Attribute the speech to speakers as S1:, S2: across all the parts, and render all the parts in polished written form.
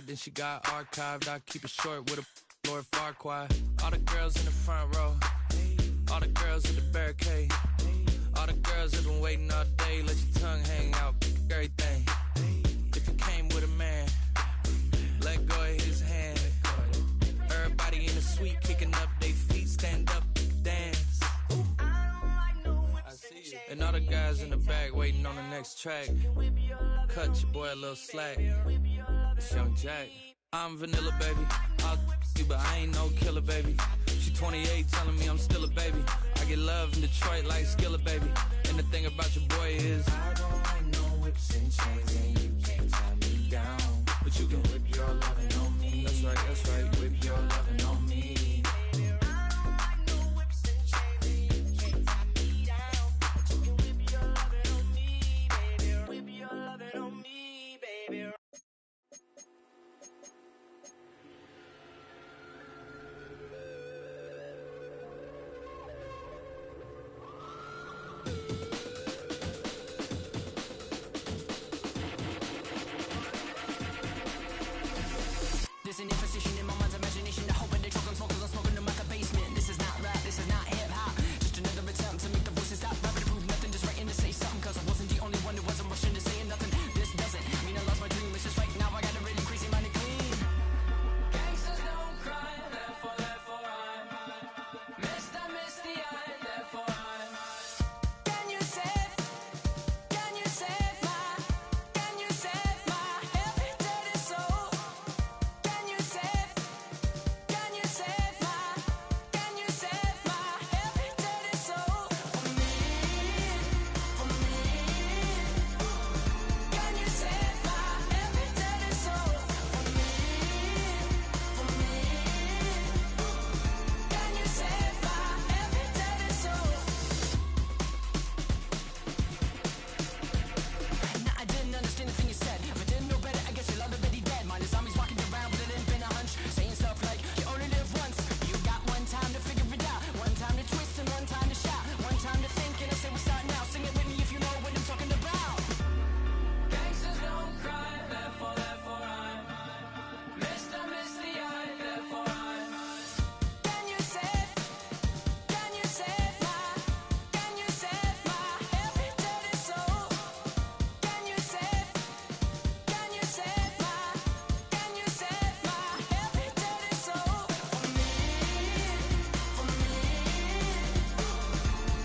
S1: then she got archived. I keep it short with a Lord Farquaad. All the girls in the front row, all the girls at the barricade, all the girls have been waiting all day. Let your tongue hang out, everything. If you came with a man, let go of his hand. Everybody in the suite kicking up their feet, stand up, dance. I see you. And all the guys in the back waiting on the next track. Cut your boy a little slack. It's Young Jack. I'm vanilla, baby. I'll you, but I ain't no killer, baby. She 28, telling me I'm still a baby. I get love in Detroit like Skilla, baby. And the thing about your boy is I don't like no whips and chains, and you can't tie me down. But you can whip your lovin' on me. That's right, whip your lovin' on me.
S2: There's an imposition in my mind's imagination. I hope they choke on smoke 'cause I'm smoking them at the basement. This is not rap, this is not hip-hop. Just another attempt to make the voices stop rapping to prove nothing. Just writing to say something 'cause I wasn't the only one who wasn't rushing to saying nothing. This doesn't mean I lost my dream. It's just right now I got a really crazy mind and clean. Gangsters don't cry, therefore I'm Mr. Misty-eyed, therefore I'm Can you save my every dirty soul? Can you save my every dirty soul for me? Can you save my every dirty soul for me? Can you save my every dirty soul? Nah, I didn't understand the thing you said. If I didn't know better, I guess you're already dead. Mine is zombies walking around with it ain't been a hunch, saying stuff like you only live once. You got one time to figure it out, one time to twist and one time to shout, one time to think, and I say we start now. Sing it with me if you know what I'm talking about. Gangsters don't cry, therefore I'm Mr. Misty-eyed, therefore I'm Can you save my every dirty soul? Can you save my every dirty soul for me?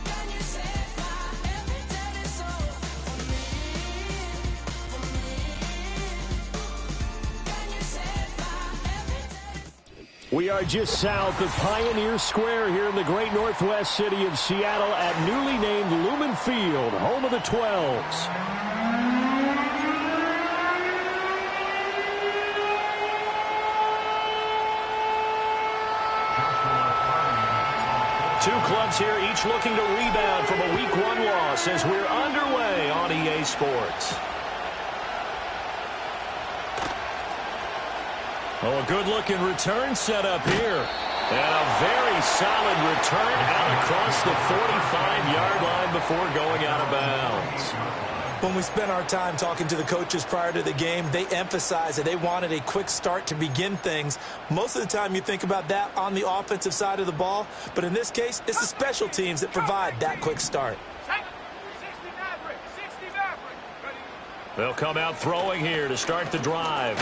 S2: Can you save my every dirty soul for me? Can you save my every dirty
S3: We are just south of Pioneer Square here in the great northwest city of Seattle at newly named Lumen Field, home of the 12s. Two clubs here, each looking to rebound from a Week 1 loss as we're underway on EA Sports. Oh, a good-looking return set up here. And a very solid return out across the 45-yard line before going out of bounds.
S4: When we spent our time talking to the coaches prior to the game, they emphasized that they wanted a quick start to begin things. Most of the time you think about that on the offensive side of the ball, but in this case, it's the special teams that provide that quick start.
S3: They'll come out throwing here to start the drive.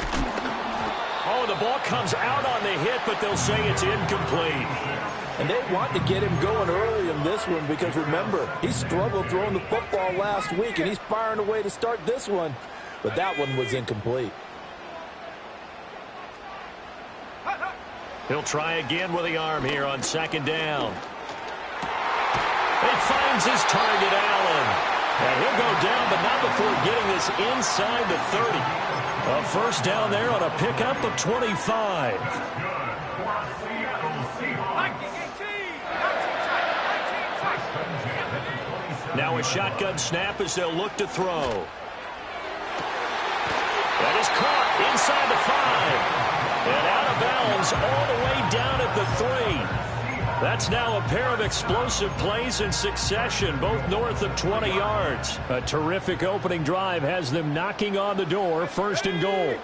S3: Oh, the ball comes out on the hit, but they'll say it's incomplete.
S5: And they want to get him going early in this one because, remember, he struggled throwing the football last week, and he's firing away to start this one. But that one was incomplete.
S3: He'll try again with the arm here on second down. He finds his target, Allen. And he'll go down, but not before getting this inside the 30. A first down there on a pickup of 25. Now a shotgun snap as they'll look to throw. That is caught inside the 5. And out of bounds all the way down at the 3. That's now a pair of explosive plays in succession, both north of 20 yards. A terrific opening drive has them knocking on the door, first and goal.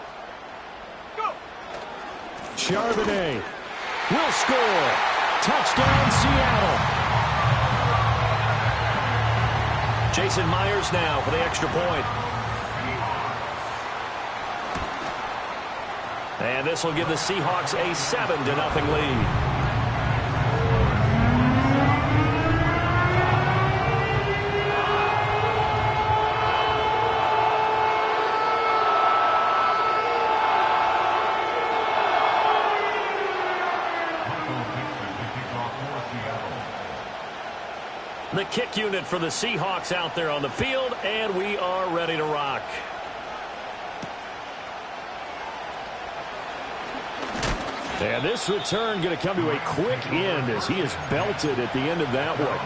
S6: Go!
S3: Charbonnet will score. Touchdown, Seattle. Jason Myers now for the extra point. And this will give the Seahawks a 7-0 lead. The kick unit for the Seahawks out there on the field, and we are ready to rock. And this return going to come to a quick end as he is belted at the end of that one.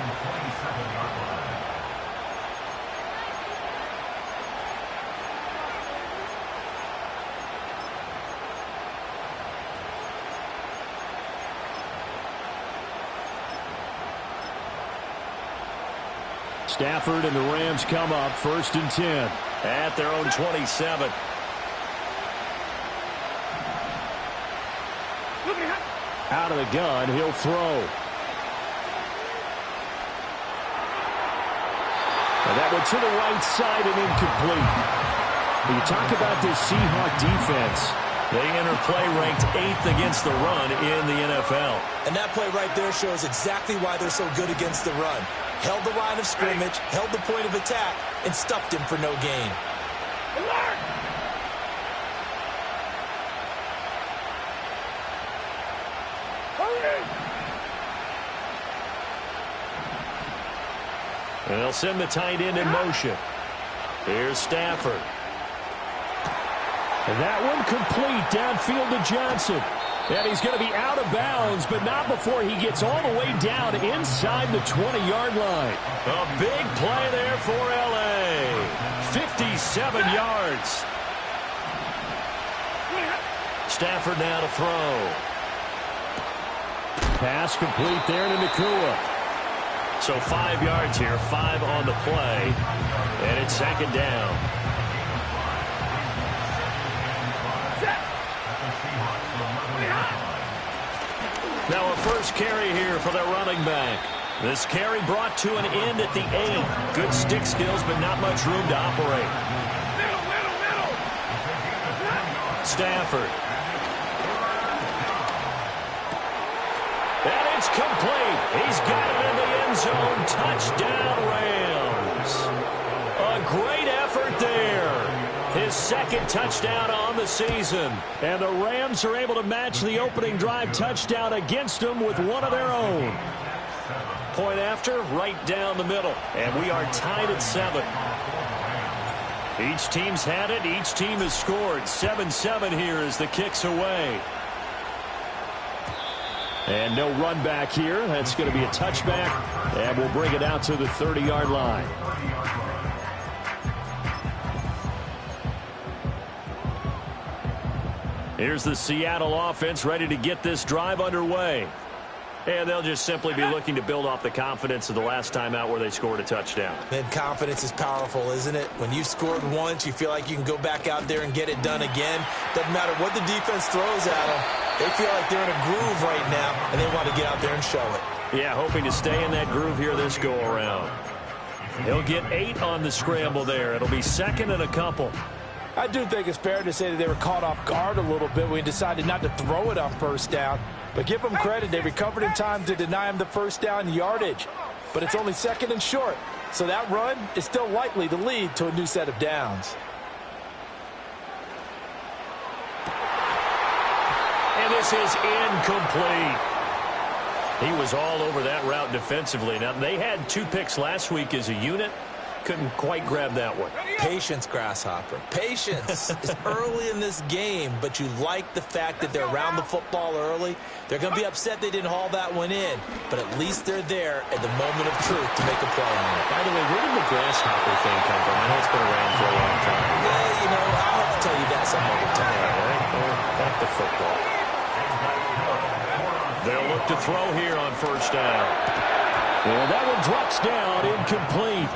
S3: Stafford and the Rams come up 1st and 10 at their own 27. Out of the gun, he'll throw. And that one to the right side and incomplete. When you talk about this Seahawk defense, they enter play ranked 8th against the run in the NFL.
S4: And that play right there shows exactly why they're so good against the run. Held the line of scrimmage, held the point of attack, and stuffed him for no gain.
S3: And they'll send the tight end in motion. Here's Stafford. And that one complete downfield to Johnson. And he's going to be out of bounds, but not before he gets all the way down inside the 20-yard line. A big play there for L.A. 57 yards. Stafford now to throw. Pass complete there to Nacua. So 5 yards here, 5 on the play, and it's 2nd down. Now a first carry here for their running back. This carry brought to an end at the 8. Good stick skills, but not much room to operate. Stafford. And it's complete. He's got it in the end zone. Touchdown, Rams. A great effort there. His 2nd touchdown on the season. And the Rams are able to match the opening drive touchdown against them with one of their own. Point after, right down the middle. And we are tied at 7. Each team's had it. Each team has scored. 7-7 here as the kick's away. And no run back here. That's going to be a touchback. And we'll bring it out to the 30-yard line. Here's the Seattle offense ready to get this drive underway. And they'll just simply be looking to build off the confidence of the last time out where they scored a touchdown.
S4: Man, confidence is powerful, isn't it? When you've scored once, you feel like you can go back out there and get it done again. Doesn't matter what the defense throws at them. They feel like they're in a groove right now, and they want to get out there and show it.
S3: Yeah, hoping to stay in that groove here this go-around. He'll get 8 on the scramble there. It'll be 2nd and a couple.
S5: I do think it's fair to say that they were caught off guard a little bit when we decided not to throw it on 1st down. But give them credit. They recovered in time to deny him the 1st down yardage. But it's only 2nd and short. So that run is still likely to lead to a new set of downs.
S3: And this is incomplete. He was all over that route defensively. Now, they had 2 picks last week as a unit. Couldn't quite grab that one.
S4: Patience, Grasshopper. Patience. It's early in this game, but you like the fact that they're around the football early. They're going to be upset they didn't haul that one in, but at least they're there at the moment of truth to make a play on it.
S3: By the way, where did the Grasshopper thing come from? I know it's been around for a long time.
S4: Yeah, you know, I'll have to tell you that some other time.
S3: All right, well, back to football. They'll look to throw here on 1st down. And that one drops down, incomplete.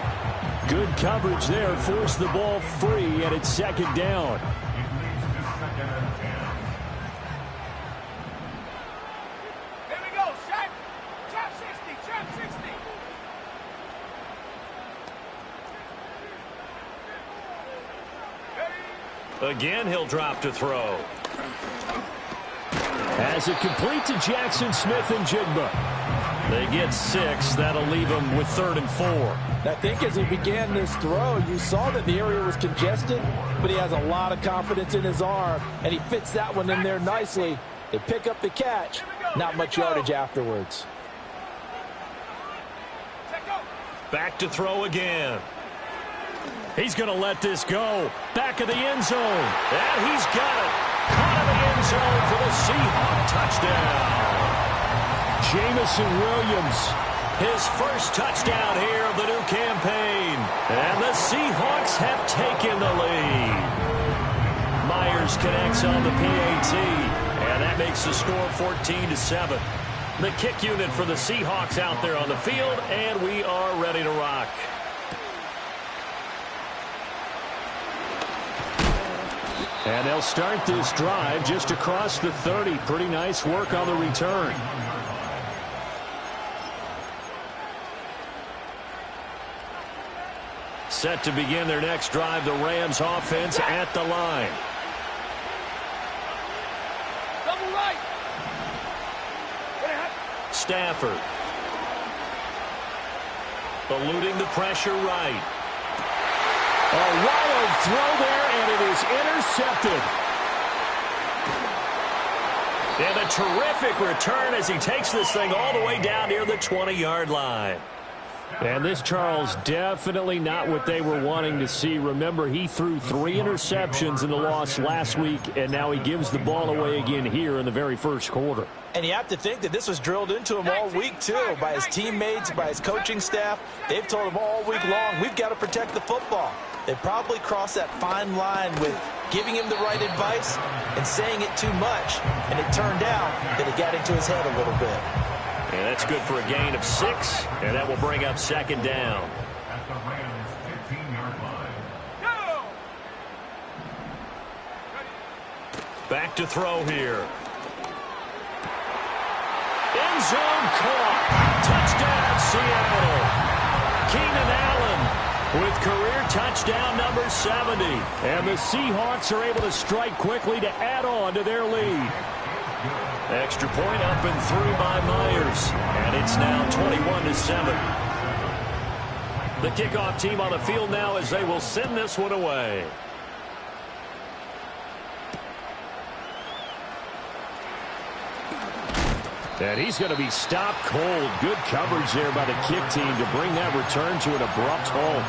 S3: Good coverage there, forced the ball free, and it's 2nd down. Again, he'll drop to throw.
S6: As it complete to Jackson Smith-Njigba.
S3: They get 6. That'll leave them with 3rd and 4.
S5: I think as he began this throw, you saw that the area was congested, but he has a lot of confidence in his arm, and he fits that one in there nicely. They pick up the catch. Not much yardage afterwards.
S3: Back to throw again. He's going to let this go. Back of the end zone. And he's got it. Caught in the end zone for the Seahawk touchdown.
S6: Jameson Williams.
S3: His first touchdown here of the new campaign. And the Seahawks have taken the lead. Myers connects on the PAT. And that makes the score 14-7. The kick unit for the Seahawks out there on the field. And we are ready to rock.
S6: And they'll start this drive just across the 30. Pretty nice work on the return.
S3: Set to begin their next drive, the Rams offense at the line.
S7: Double right.
S3: Stafford. Eluding the pressure right.
S6: A wild throw there, and it is intercepted.
S3: And a terrific return as he takes this thing all the way down near the 20-yard line.
S6: And this, Charles, definitely not what they were wanting to see. Remember, he threw 3 interceptions in the loss last week, and now he gives the ball away again here in the very first quarter.
S4: And you have to think that this was drilled into him all week, too, by his teammates, by his coaching staff. They've told him all week long, we've got to protect the football. They probably crossed that fine line with giving him the right advice and saying it too much. And it turned out that it got into his head a little bit.
S3: And that's good for a gain of 6, and that will bring up 2nd down.
S7: At the Rams' 15-yard line.
S3: Back to throw here. End zone caught. Touchdown, Seattle. Keenan Allen with career touchdown number 70.
S6: And the Seahawks are able to strike quickly to add on to their lead.
S3: Extra point up and through by Myers. And it's now 21-7. The kickoff team on the field now as they will send this one away.
S6: And he's going to be stopped cold. Good coverage there by the kick team to bring that return to an abrupt halt.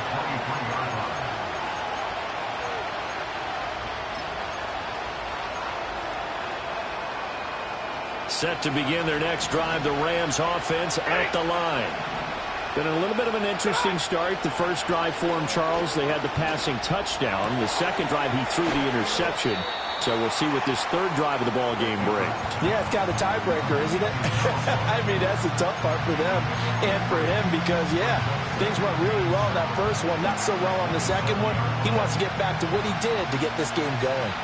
S3: Set to begin their next drive, the Rams offense at the line.
S6: Been a little bit of an interesting start. The first drive for him, Charles, they had the passing touchdown. The second drive, he threw the interception. So we'll see what this third drive of the ball game brings.
S5: Yeah, it's kind of a tiebreaker, isn't it? I mean, that's the tough part for them and for him because, yeah, things went really well in that first one, not so well on the second one. He wants to get back to what he did to get this game going.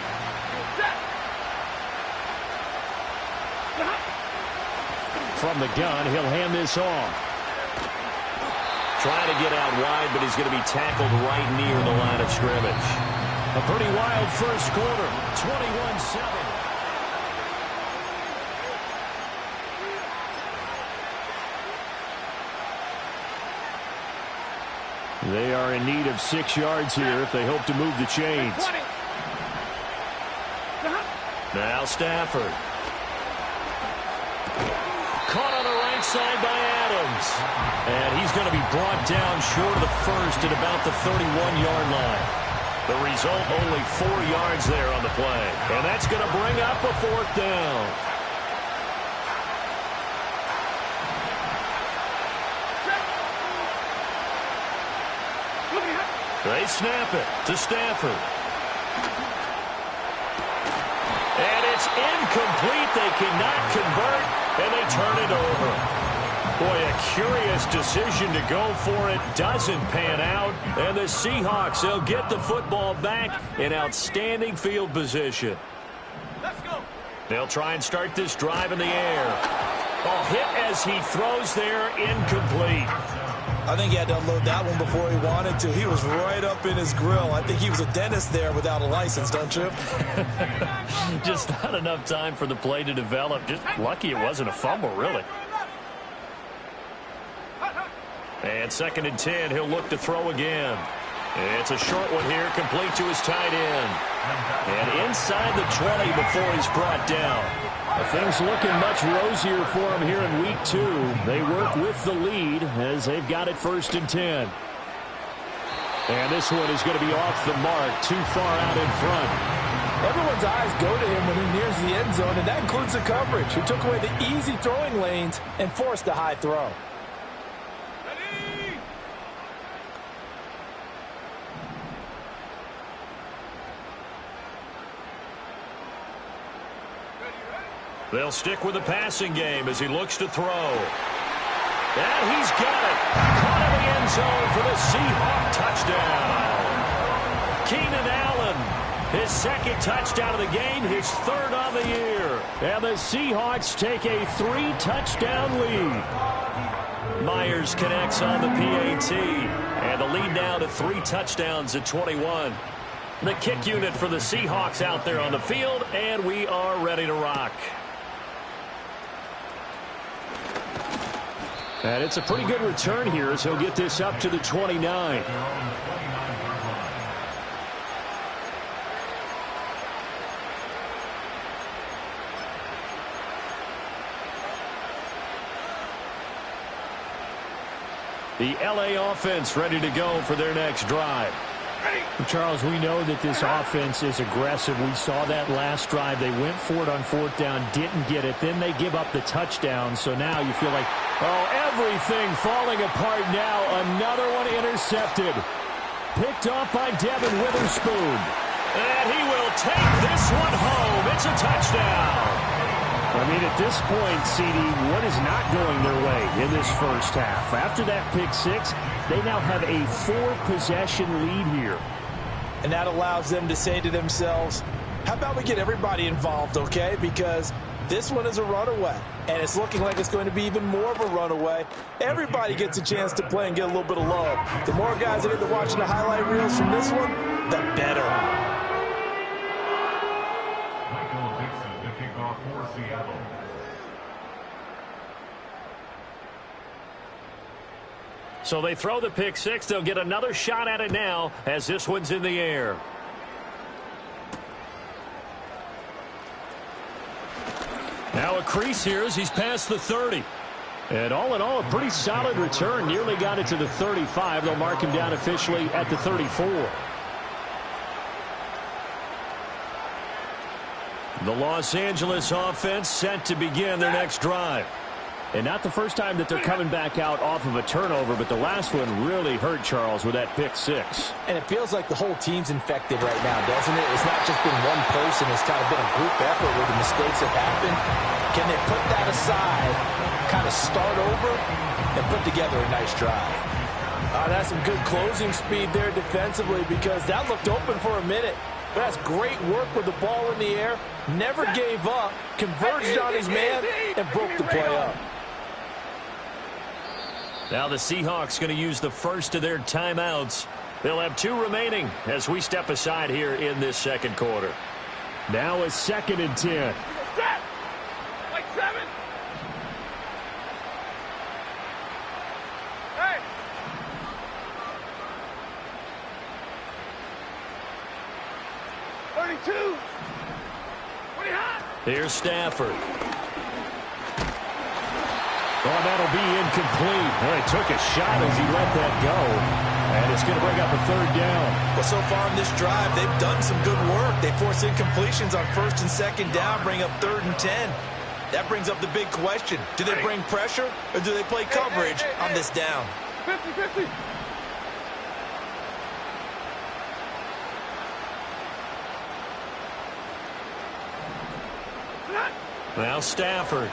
S6: From the gun, he'll hand this off.
S3: Trying to get out wide, but he's going to be tackled right near the line of scrimmage.
S6: A pretty wild first quarter, 21-7. They are in need of 6 yards here if they hope to move the chains.
S3: Now Stafford. Caught on the right side by Adams. And he's going to be brought down short of the first at about the 31-yard line. The result, only 4 yards there on the play. And that's going to bring up a 4th down. They snap it to Stafford. And it's incomplete. They cannot convert, and they turn it over. Boy, a curious decision to go for it. Doesn't pan out. And the Seahawks, they'll get the football back in outstanding field position.
S7: Let's go.
S3: They'll try and start this drive in the air. A hit as he throws there, incomplete.
S4: I think he had to unload that one before he wanted to. He was right up in his grill. I think he was a dentist there without a license, don't you?
S6: Just not enough time for the play to develop. Just lucky it wasn't a fumble, really. And 2nd and 10, he'll look to throw again. It's a short one here, complete to his tight end. And inside the 20 before he's brought down. Things looking much rosier for him here in week 2. They work with the lead as they've got it 1st and 10. And this one is going to be off the mark, too far out in front.
S5: Everyone's eyes go to him when he nears the end zone, and that includes the coverage, who took away the easy throwing lanes and forced a high throw.
S6: They'll stick with the passing game as he looks to throw. And he's got it. Caught in the end zone for the Seahawk touchdown. Keenan Allen, his 2nd touchdown of the game, his 3rd on the year. And the Seahawks take a 3-touchdown lead. Myers connects on the PAT. And the lead now to 3 touchdowns at 21. The kick unit for the Seahawks out there on the field, and we are ready to rock. And it's a pretty good return here as he'll get this up to the 29. The LA offense ready to go for their next drive.
S8: Charles, we know that this offense is aggressive. We saw that last drive. They went for it on 4th down, didn't get it. Then they give up the touchdown. So now you feel like,
S6: oh, everything falling apart now. Another one intercepted. Picked off by Devin Witherspoon. And he will take this one home. It's a touchdown.
S8: I mean, at this point, CD, what is not going their way in this first half? After that pick 6, they now have a 4-possession lead here.
S5: And that allows them to say to themselves, how about we get everybody involved, okay? Because this one is a runaway, and it's looking like it's going to be even more of a runaway. Everybody gets a chance to play and get a little bit of love. The more guys that end up watching the highlight reels from this one, the better.
S7: Michael Dixon to kick off for Seattle.
S6: So they throw the pick 6. They'll get another shot at it now as this one's in the air. Now a crease here as he's past the 30. And all in all, a pretty solid return. Nearly got it to the 35. They'll mark him down officially at the 34. The Los Angeles offense set to begin their next drive. And not the first time that they're coming back out off of a turnover, but the last one really hurt Charles with that pick 6.
S5: And it feels like the whole team's infected right now, doesn't it? It's not just been one person. It's kind of been a group effort where the mistakes have happened. Can they put that aside, kind of start over, and put together a nice drive? That's some good closing speed there defensively because that looked open for a minute. But that's great work with the ball in the air. Never gave up, converged on his man, and broke the play up.
S6: Now the Seahawks going to use the first of their timeouts. They'll have 2 remaining as we step aside here in this second quarter.
S8: Now a 2nd and 10.
S7: Like 7. Hey.
S6: Here's Stafford. Oh, that'll be incomplete. Well, he took a shot as he let that go. And it's going to bring up a 3rd down.
S4: Well, so far in this drive, they've done some good work. They force incompletions on 1st and 2nd down, bring up 3rd and 10. That brings up the big question. Do they bring pressure or do they play coverage on this down?
S7: 50-50.
S6: Now Stafford.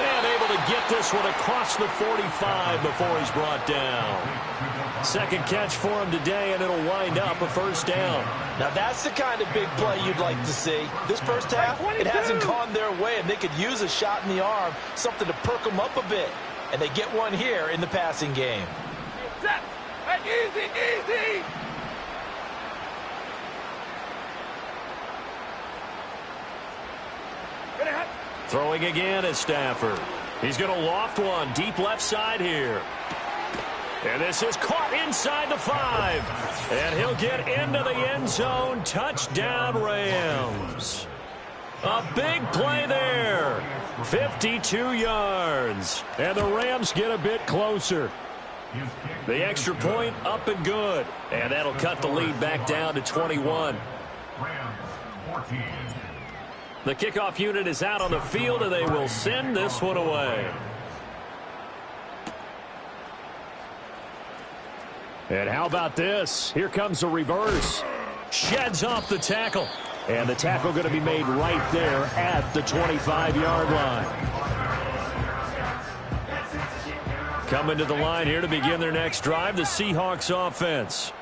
S6: And able to get this one across the 45 before he's brought down. Second catch for him today, and it'll wind up a first down.
S5: Now that's the kind of big play you'd like to see. This first half, it hasn't gone their way, and they could use a shot in the arm, something to perk them up a bit. And they get one here in the passing game.
S9: Easy, easy.
S6: Throwing again is Stafford. He's going to loft one deep left side here. And this is caught inside the 5. And he'll get into the end zone. Touchdown, Rams. A big play there. 52 yards. And the Rams get a bit closer. The extra point up and good. And that'll cut the lead back down to 21.
S7: Rams 14.
S6: The kickoff unit is out on the field, and they will send this one away. And how about this? Here comes a reverse. Sheds off the tackle. And the tackle going to be made right there at the 25-yard line. Coming to the line here to begin their next drive, the Seahawks offense.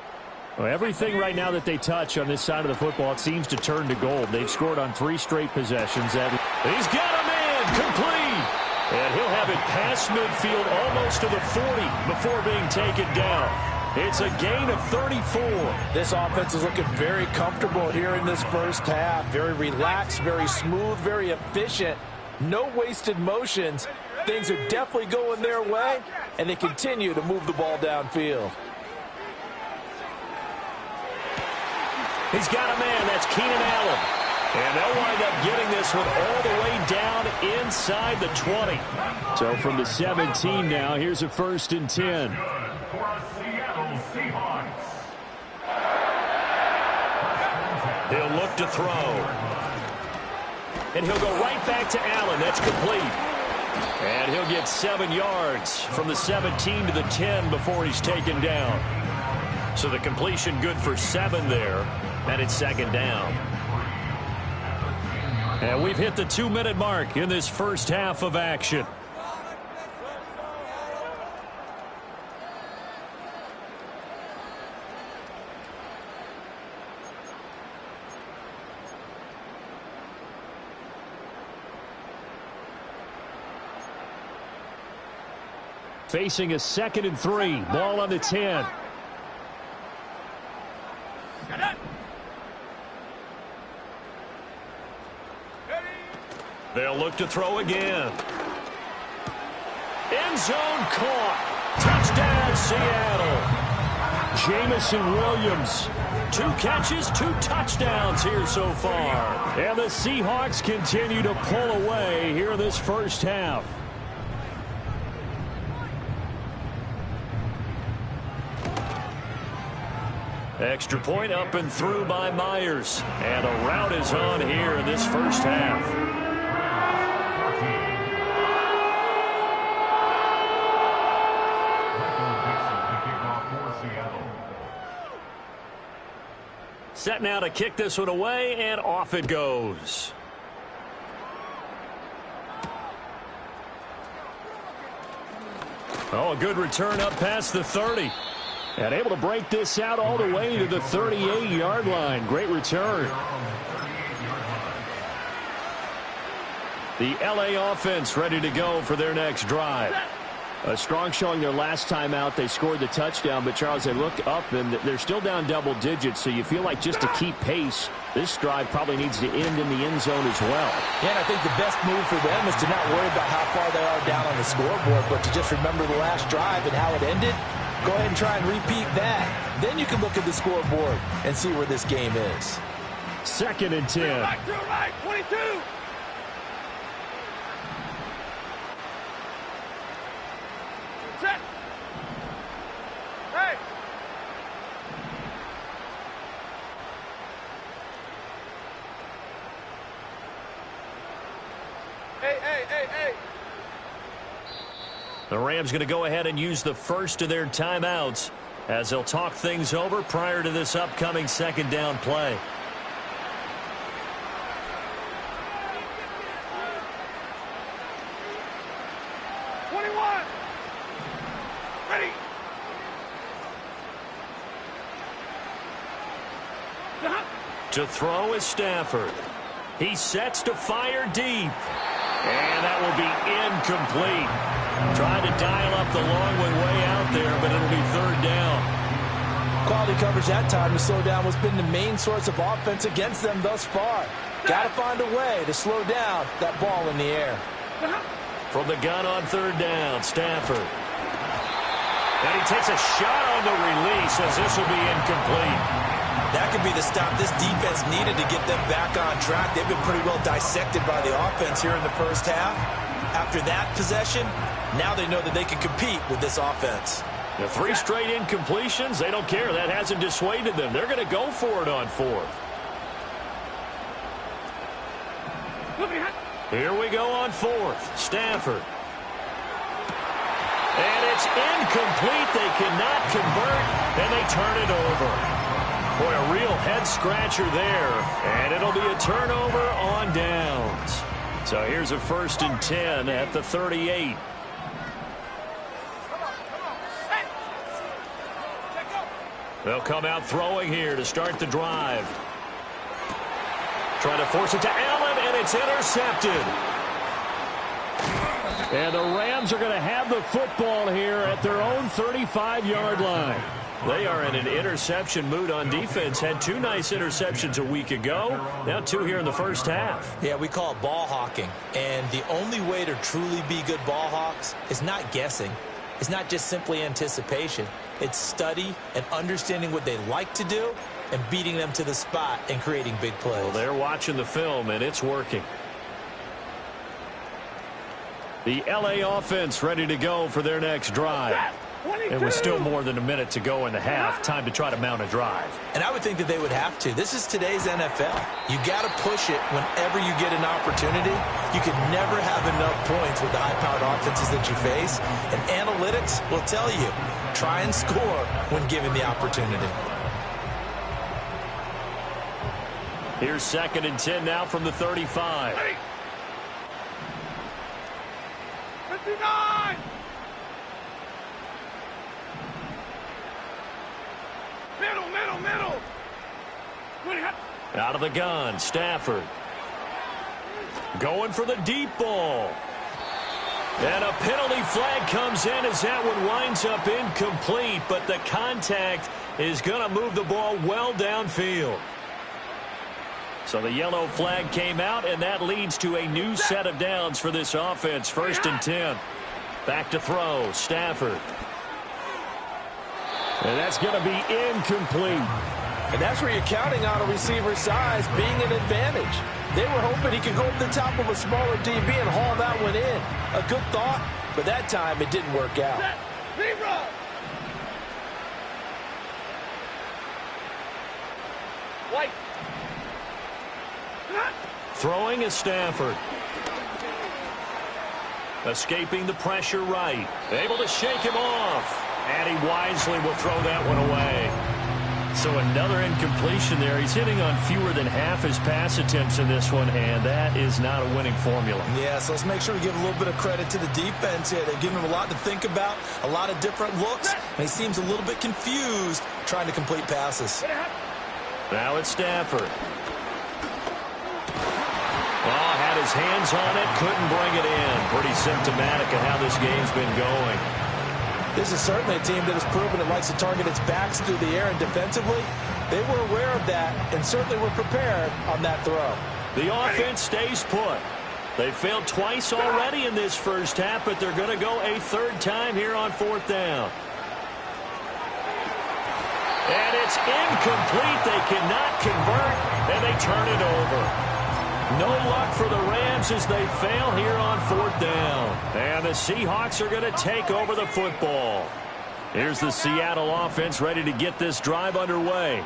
S6: Well, everything right now that they touch on this side of the football, it seems to turn to gold. They've scored on 3 straight possessions. He's got a man complete. And he'll have it past midfield almost to the 40 before being taken down. It's a gain of 34.
S5: This offense is looking very comfortable here in this first half. Very relaxed, very smooth, very efficient. No wasted motions. Things are definitely going their way, and they continue to move the ball downfield.
S6: He's got a man. That's Keenan Allen. And they'll wind up getting this one all the way down inside the 20. So from the 17 now, here's a 1st and 10. He'll look to throw. And he'll go right back to Allen. That's complete. And he'll get 7 yards from the 17 to the 10 before he's taken down. So the completion good for 7 there. And it's 2nd down. And we've hit the 2-minute mark in this first half of action. Facing a 2nd and 3. Ball on the 10. They'll look to throw again. End zone caught. Touchdown, Seattle. Jamison Williams. 2 catches, 2 touchdowns here so far. And the Seahawks continue to pull away here this first half. Extra point up and through by Myers. And a rout is on here in this first half. Set now to kick this one away, and off it goes. Oh, a good return up past the 30. And able to break this out all the way to the 38-yard line. Great return. The LA offense ready to go for their next drive. A strong showing their last time out. They scored the touchdown, but, Charles, they look up, and they're still down double digits, so you feel like just to keep pace, this drive probably needs to end in the end zone as well.
S5: Yeah, and I think the best move for them is to not worry about how far they are down on the scoreboard, but to just remember the last drive and how it ended. Go ahead and try and repeat that. Then you can look at the scoreboard and see where this game is.
S6: 2nd and 10.
S9: Right, 22. Set. Hey. Hey.
S6: The Rams going to go ahead and use the first of their timeouts as they'll talk things over prior to this upcoming 2nd down play. To throw is Stafford. He sets to fire deep. And that will be incomplete. Trying to dial up the long way out there, but it'll be third down.
S5: Quality coverage that time to slow down what's been the main source of offense against them thus far. Got to find a way to slow down that ball in the air.
S6: From the gun on third down, Stafford. And he takes a shot on the release as this will be incomplete.
S4: That could be the stop this defense needed to get them back on track. They've been pretty well dissected by the offense here in the first half. After that possession, now they know that they can compete with this offense.
S6: The 3 straight incompletions, they don't care. That hasn't dissuaded them. They're going to go for it on fourth. Here we go on fourth. Stafford. And it's incomplete. They cannot convert, and they turn it over. Boy, a real head-scratcher there, and it'll be a turnover on downs. So here's a 1st and 10 at the 38. They'll come out throwing here to start the drive. Trying to force it to Allen, and it's intercepted.
S8: And the Rams are going to have the football here at their own 35-yard line.
S6: They are in an interception mood on defense. Had 2 nice interceptions a week ago. Now 2 here in the first half.
S4: Yeah, we call it ball hawking. And the only way to truly be good ball hawks is not guessing. It's not just simply anticipation. It's study and understanding what they like to do and beating them to the spot and creating big plays.
S6: Well, they're watching the film, and it's working. The LA offense ready to go for their next drive. It was still more than a minute to go in the half. Time to try to mount a drive.
S4: And I would think that they would have to. This is today's NFL. You got to push it whenever you get an opportunity. You can never have enough points with the high-powered offenses that you face. And analytics will tell you, try and score when given the opportunity.
S6: Here's 2nd and 10 now from the 35.
S9: 59! Middle.
S6: Out of the gun, Stafford. Going for the deep ball. And a penalty flag comes in as that one winds up incomplete, but the contact is going to move the ball well downfield. So the yellow flag came out, and that leads to a new set of downs for this offense. 1st and 10. Back to throw, Stafford.
S8: And that's going to be incomplete.
S5: And that's where you're counting on a receiver's size being an advantage. They were hoping he could go up the top of a smaller DB and haul that one in. A good thought, but that time it didn't work out.
S9: White.
S6: Throwing is Stafford. Escaping the pressure right. Able to shake him off. And he wisely will throw that one away. So another incompletion there. He's hitting on fewer than half his pass attempts in this one, and that is not a winning formula.
S4: Yeah, so let's make sure we give a little bit of credit to the defense here. They've given him a lot to think about, a lot of different looks, and he seems a little bit confused trying to complete passes.
S6: Now it's Stafford. Oh, had his hands on it, couldn't bring it in. Pretty symptomatic of how this game's been going.
S5: This is certainly a team that has proven it likes to target its backs through the air, and defensively, they were aware of that and certainly were prepared on that throw.
S6: The offense stays put. They failed twice already in this first half, but they're going to go a 3rd time here on 4th down. And it's incomplete. They cannot convert, and they turn it over. No luck for the Rams as they fail here on 4th down. And the Seahawks are going to take over the football. Here's the Seattle offense ready to get this drive underway.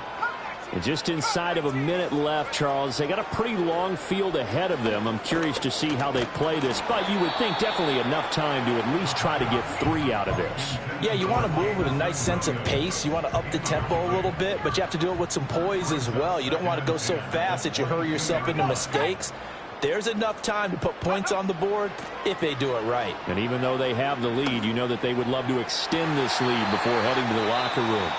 S8: And just inside of a minute left, Charles. They got a pretty long field ahead of them. I'm curious to see how they play this, but you would think definitely enough time to at least try to get 3 out of this.
S5: Yeah, you want to move with a nice sense of pace. You want to up the tempo a little bit, but you have to do it with some poise as well. You don't want to go so fast that you hurry yourself into mistakes. There's enough time to put points on the board if they do it right.
S8: And even though they have the lead, you know that they would love to extend this lead before heading to the locker room.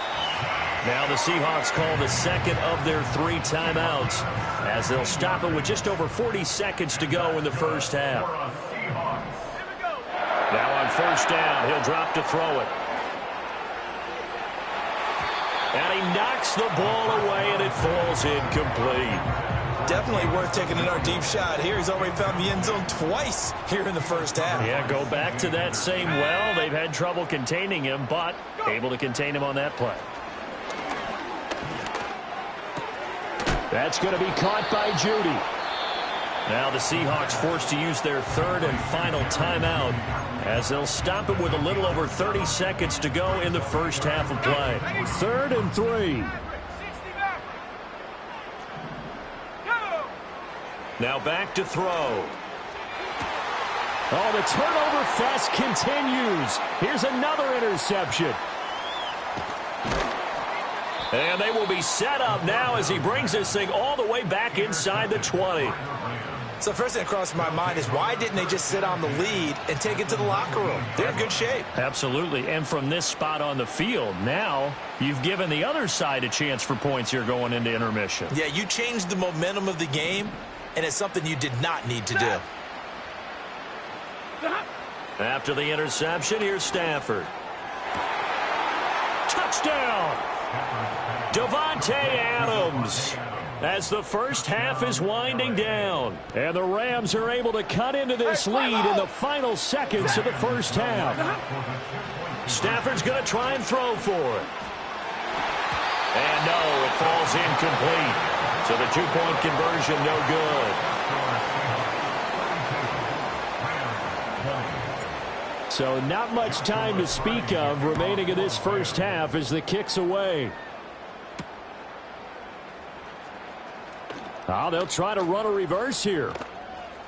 S6: Now the Seahawks call the second of their 3 timeouts as they'll stop it with just over 40 seconds to go in the first half. Now on first down, he'll drop to throw it. And he knocks the ball away, and it falls incomplete.
S4: Definitely worth taking another deep shot here. He's already found the end zone twice here in the first half.
S6: Yeah, go back to that same well. They've had trouble containing him, but able to contain him on that play.
S8: That's going to be caught by Judy.
S6: Now the Seahawks forced to use their 3rd and final timeout as they'll stop it with a little over 30 seconds to go in the first half of play.
S8: 3rd and 3.
S6: Now back to throw.
S8: Oh, the turnover fest continues. Here's another interception.
S6: And they will be set up now as he brings this thing all the way back inside the 20.
S4: So first thing that crossed my mind is why didn't they just sit on the lead and take it to the locker room? They're in good shape.
S6: Absolutely. And from this spot on the field, now you've given the other side a chance for points here going into intermission.
S4: Yeah, you changed the momentum of the game, and it's something you did not need to do.
S6: After the interception, here's Stafford. Touchdown! Davante Adams. As the first half is winding down.
S8: And the Rams are able to cut into this lead in the final seconds of the first half.
S6: Stafford's going to try and throw for it. And no, it falls incomplete. So the 2-point conversion, no good.
S8: So not much time to speak of remaining in this first half as the kick's away. Oh, they'll try to run a reverse here.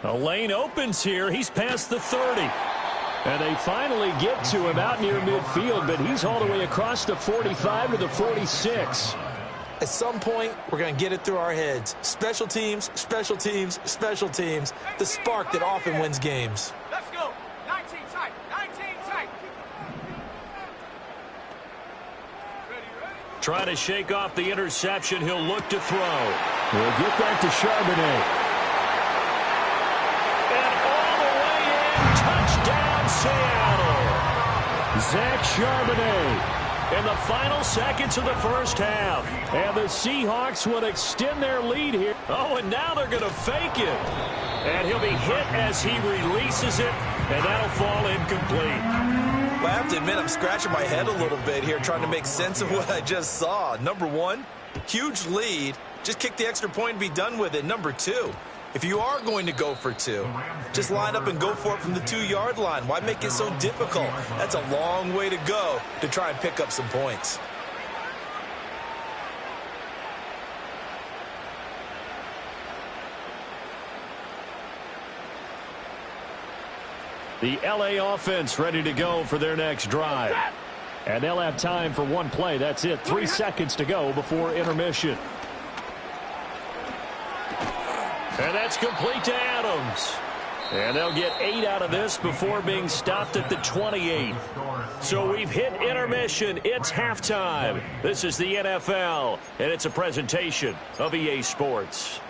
S6: A lane opens here. He's past the 30.
S8: And they finally get to him out near midfield, but he's all the way across the 45 to the 46.
S4: At some point, we're going to get it through our heads. Special teams, special teams, special teams. The spark that often wins games.
S9: Let's go. 19 tight. 19 tight.
S6: Trying to shake off the interception. He'll look to throw.
S8: We'll get that to Charbonnet.
S6: And all the way in. Touchdown, Seattle.
S8: Zach Charbonnet.
S6: In the final seconds of the first half.
S8: And the Seahawks will extend their lead here.
S6: Oh, and now they're going to fake it. And he'll be hit as he releases it, and that'll fall incomplete.
S4: Well, I have to admit, I'm scratching my head a little bit here trying to make sense of what I just saw. Number one, huge lead. Just kick the extra point and be done with it. Number two, if you are going to go for two, just line up and go for it from the 2-yard line. Why make it so difficult? That's a long way to go to try and pick up some points.
S8: The LA offense ready to go for their next drive. And they'll have time for one play. That's it. 3 seconds to go before intermission.
S6: And that's complete to Adams. And they'll get 8 out of this before being stopped at the 28. So we've hit intermission. It's halftime. This is the NFL, and it's a presentation of EA Sports.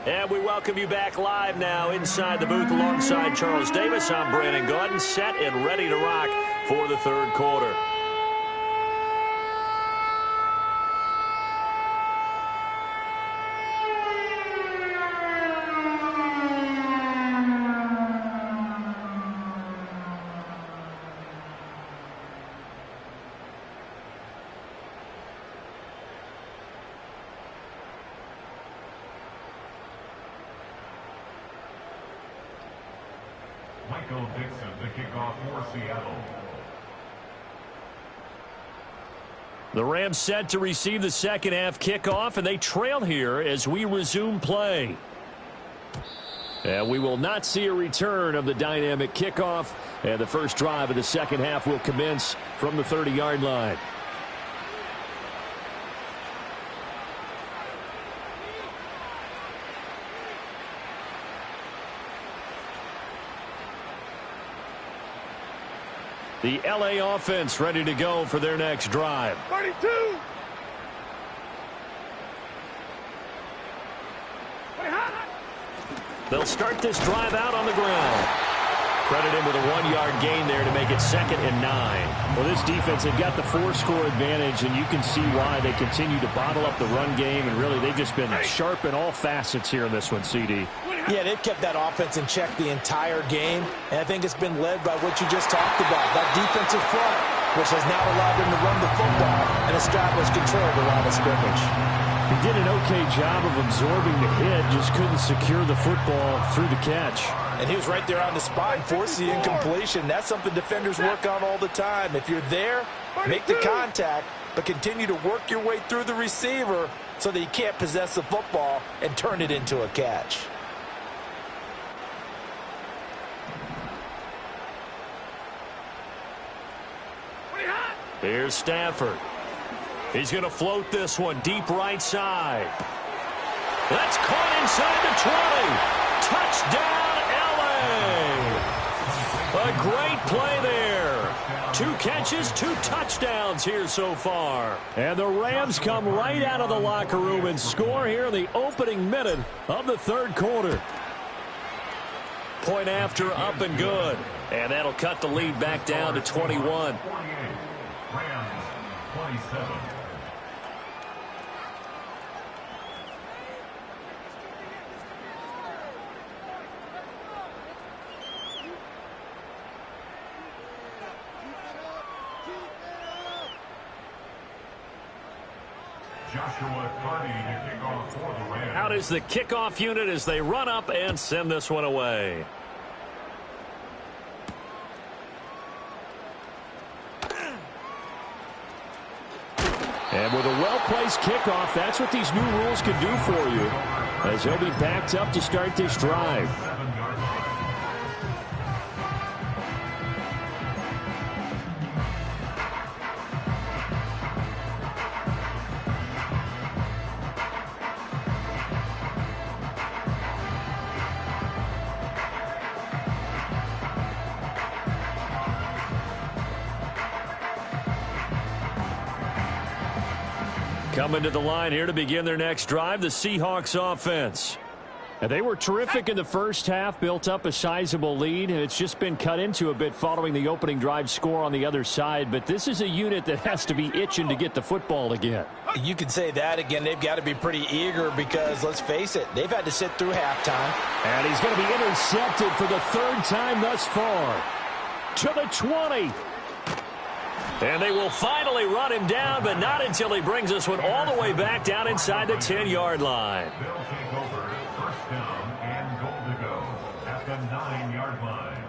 S6: And we welcome you back live now inside the booth alongside Charles Davis. I'm Brandon Gaudin, set and ready to rock for the third quarter.
S7: Michael Dixon, the kickoff for Seattle.
S6: The Rams set to receive the second half kickoff, and they trail here as we resume play.
S8: And we will not see a return of the dynamic kickoff, and the first drive of the second half will commence from the 30-yard line.
S6: The LA offense ready to go for their next drive.
S9: 32.
S6: They'll start this drive out on the ground. Credit him with a 1-yard gain there to make it 2nd and 9.
S8: Well, this defense, they've got the 4-score advantage, and you can see why they continue to bottle up the run game, and really they've just been sharp in all facets here in this one, CD.
S4: Yeah, they've kept that offense in check the entire game, and I think it's been led by what you just talked about, that defensive front, which has now allowed them to run the football and establish control of the line of scrimmage.
S8: He did an okay job of absorbing the hit, just couldn't secure the football through the catch.
S4: And he was right there on the spot and forced the incompletion. That's something defenders work on all the time. If you're there, make the contact, but continue to work your way through the receiver so that you can't possess the football and turn it into a catch.
S6: Here's Stafford. He's going to float this one deep right side. That's caught inside the 20. Touchdown, L.A. A great play there. 2 catches, 2 touchdowns here so far.
S8: And the Rams come right out of the locker room and score here in the opening minute of the 3rd quarter.
S6: Point after, up and good. And that'll cut the lead back down to 21.
S7: Rams 27.
S6: Out is the kickoff unit as they run up and send this one away.
S8: And with a well-placed kickoff, that's what these new rules can do for you, as he'll be backed up to start this drive.
S6: Coming to the line here to begin their next drive, the Seahawks offense.
S8: And they were terrific in the first half, built up a sizable lead, and it's just been cut into a bit following the opening drive score on the other side. But this is a unit that has to be itching to get the football again.
S4: You could say that again. They've got to be pretty eager because, let's face it, they've had to sit through halftime.
S8: And he's going to be intercepted for the 3rd time thus far. To the 20.
S6: And they will finally run him down, but not until he brings this one all the way back down inside the 10-yard line.
S7: They'll take over 1st down and goal to go at the 9-yard line.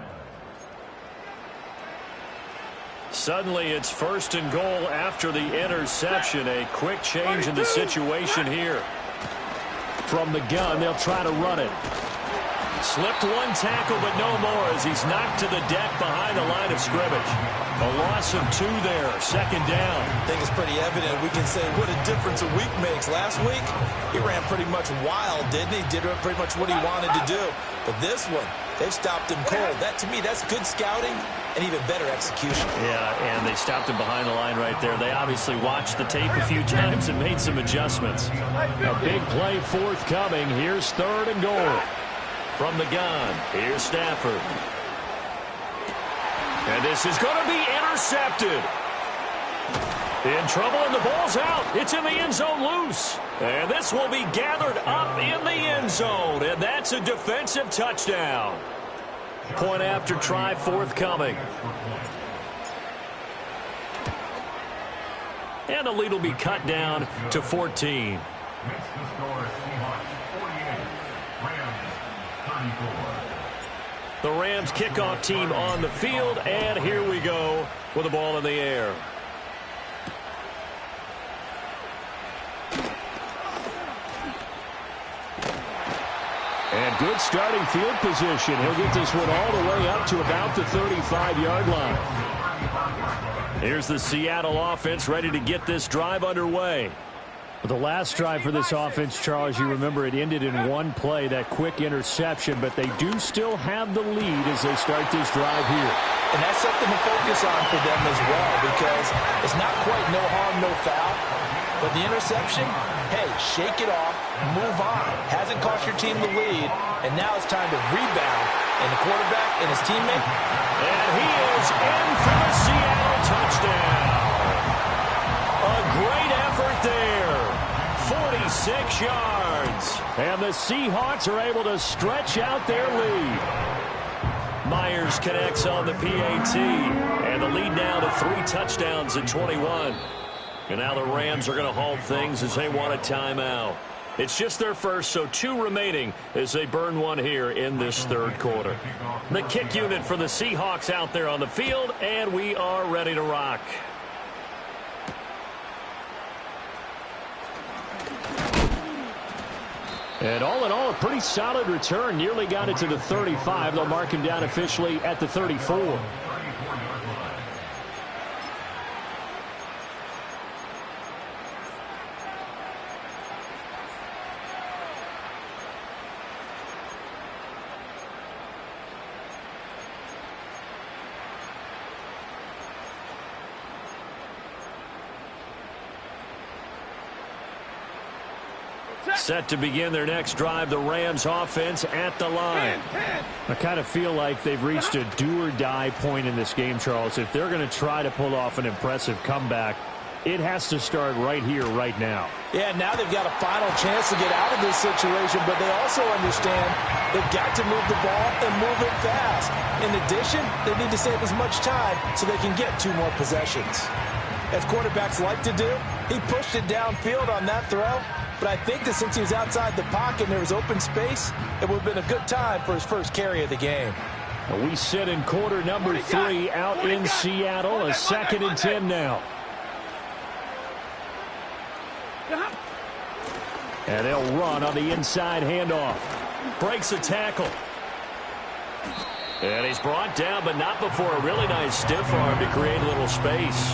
S6: Suddenly it's 1st and goal after the interception. A quick change in the situation here.
S8: From the gun, they'll try to run it.
S6: Slipped 1 tackle, but no more as he's knocked to the deck behind the line of scrimmage. A loss of 2 there, 2nd down.
S4: I think it's pretty evident. We can say what a difference a week makes. Last week, he ran pretty much wild, didn't he? Did pretty much what he wanted to do. But this one, they've stopped him cold. That, to me, that's good scouting and even better execution.
S6: Yeah, and they stopped him behind the line right there. They obviously watched the tape a few times and made some adjustments.
S8: A big play forthcoming. Here's 3rd and goal.
S6: From the gun, here's Stafford. And this is going to be intercepted. In trouble, and the ball's out. It's in the end zone loose. And this will be gathered up in the end zone. And that's a defensive touchdown. Point after try forthcoming. And the lead will be cut down to 14.
S7: Makes the score Seahawks 48, Rams 34.
S6: The Rams kickoff team on the field, and here we go with the ball in the air.
S8: And good starting field position. He'll get this one all the way up to about the 35-yard line.
S6: Here's the Seattle offense ready to get this drive underway.
S8: The last drive for this offense, Charles, you remember it ended in 1 play, that quick interception, but they do still have the lead as they start this drive here.
S5: And that's something to focus on for them as well, because it's not quite no harm, no foul. But the interception, hey, shake it off, move on. Hasn't cost your team the lead, and now it's time to rebound. And the quarterback and his teammate.
S6: And he is in for the Seattle touchdown. A great effort there. 46 yards.
S8: And the Seahawks are able to stretch out their lead.
S6: Myers connects on the PAT. And the lead now to 3 touchdowns at 21. And now the Rams are going to halt things as they want a timeout. It's just their first, so 2 remaining as they burn one here in this third quarter. The kick unit for the Seahawks out there on the field, and we are ready to rock.
S8: And all in all, a pretty solid return. Nearly got it to the 35. They'll mark him down officially at the 34.
S6: Set to begin their next drive, the Rams offense at the line.
S8: I kind of feel like they've reached a do-or-die point in this game, Charles. If they're going to try to pull off an impressive comeback, it has to start right here, right now.
S5: Yeah, now they've got a final chance to get out of this situation, but they also understand they've got to move the ball and move it fast. In addition, they need to save as much time so they can get 2 more possessions. As quarterbacks like to do, he pushed it downfield on that throw. But I think that since he was outside the pocket and there was open space, it would have been a good time for his first carry of the game.
S8: We sit in quarter number 3 out in Seattle. A 2nd and 10 now. And they'll run on the inside handoff.
S6: Breaks a tackle. And he's brought down, but not before a really nice stiff arm to create a little space.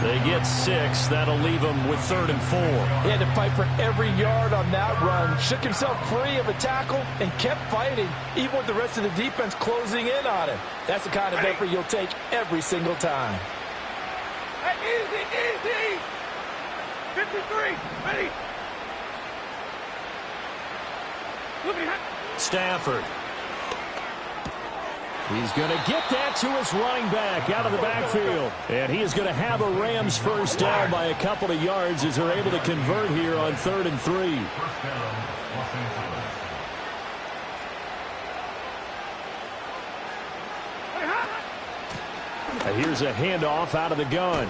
S6: They get 6. That'll leave them with 3rd and 4.
S5: He had to fight for every yard on that run. Shook himself free of a tackle and kept fighting, even with the rest of the defense closing in on him. That's the kind of effort you'll take every single time.
S9: Hey, easy. 53. Ready.
S6: Stafford.
S8: He's going to get that to his running back out of the backfield. And he is going to have a Rams first down by a couple of yards as they're able to convert here on 3rd and 3. And here's a handoff out of the gun.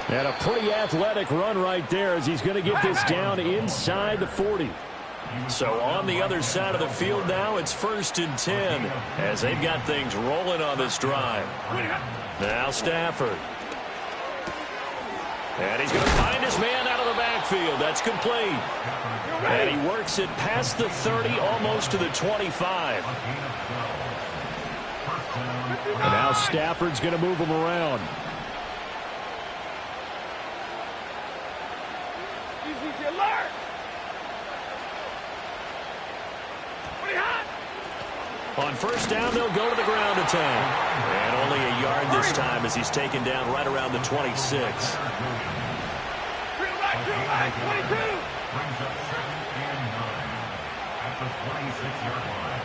S8: And a pretty athletic run right there as he's going to get this down inside the 40.
S6: So on the other side of the field now, it's 1st and 10 as they've got things rolling on this drive. Now Stafford. And he's going to find his man out of the backfield. That's complete. And he works it past the 30, almost to the 25.
S8: And now Stafford's going to move him around.
S6: On 1st down, they'll go to the ground attack. And only a yard this time as he's taken down right around the 26.
S9: 22. Brings up 2nd and 9 at the 26-yard line.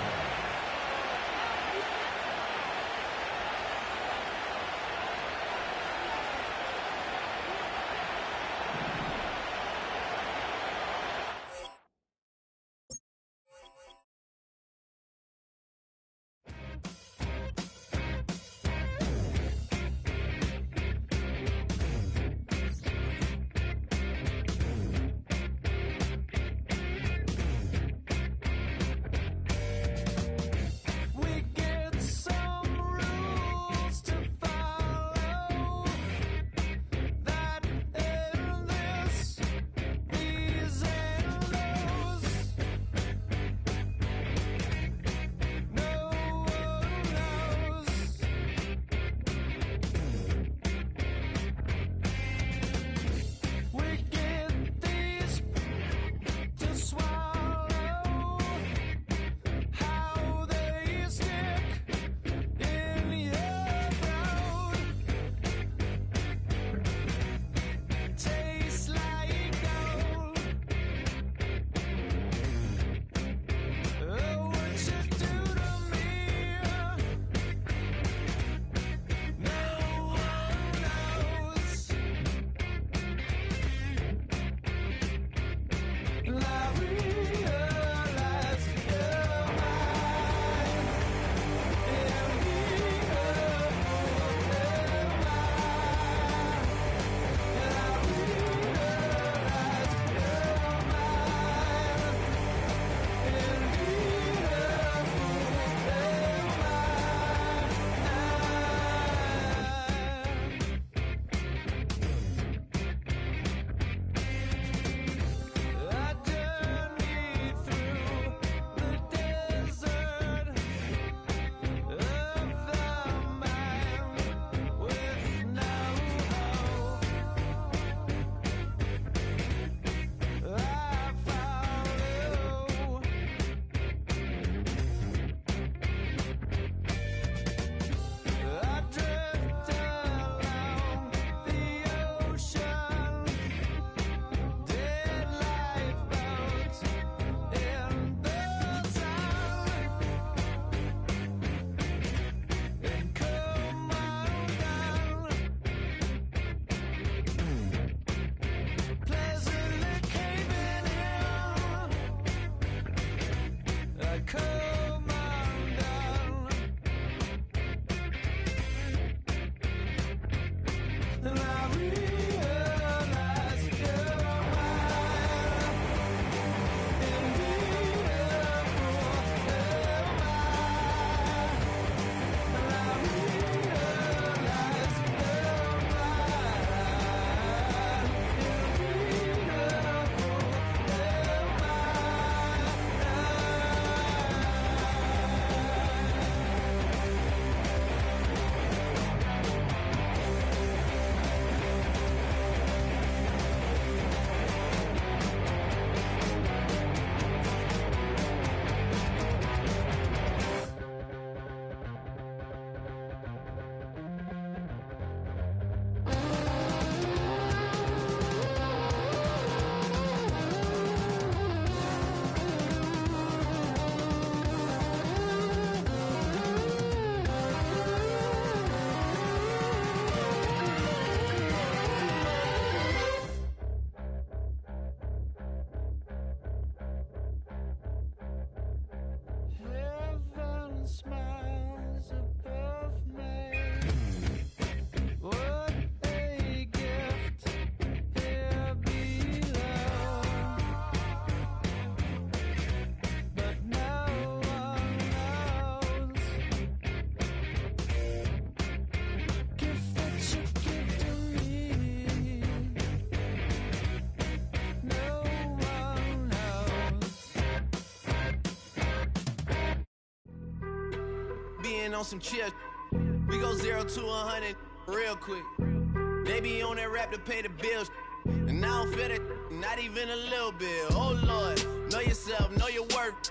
S10: being on some chill. We go 0 to 100 real quick. They be on that rap to pay the bills. And I don't feel it, not even a little bit. Oh Lord, know yourself, know your worth.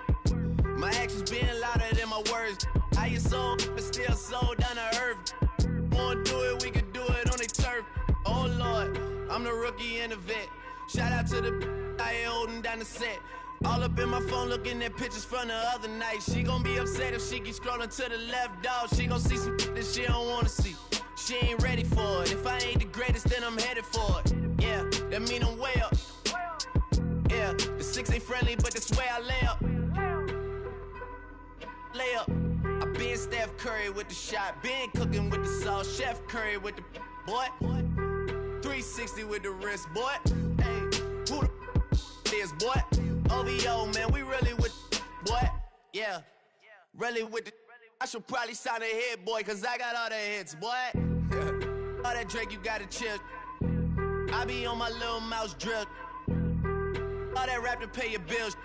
S10: My actions being louder than my words. How you sold, but still sold down to earth. Wanna do it, we can do it on the turf. Oh Lord, I'm the rookie and the vet. Shout out to the I ain't holding down the set. All up in my phone looking at pictures from the other night. She gon' be upset if she keep scrolling to the left, dog. She gon' see some that she don't wanna see. She ain't ready for it. If I ain't the greatest, then I'm headed for it. Yeah, that mean I'm way up. Yeah, the 6 ain't friendly, but that's where I lay up. Lay up. I been Steph Curry with the shot. Been cooking with the sauce. Chef Curry with the boy. 360 with the wrist, boy. Hey, who the is, boy? OVO, man, we really with boy. Yeah, really with the. I should probably sign a hit, boy, cause I got all the hits, boy. All that Drake, you gotta chill. I be on my little mouse drill. All that rap to pay your bills.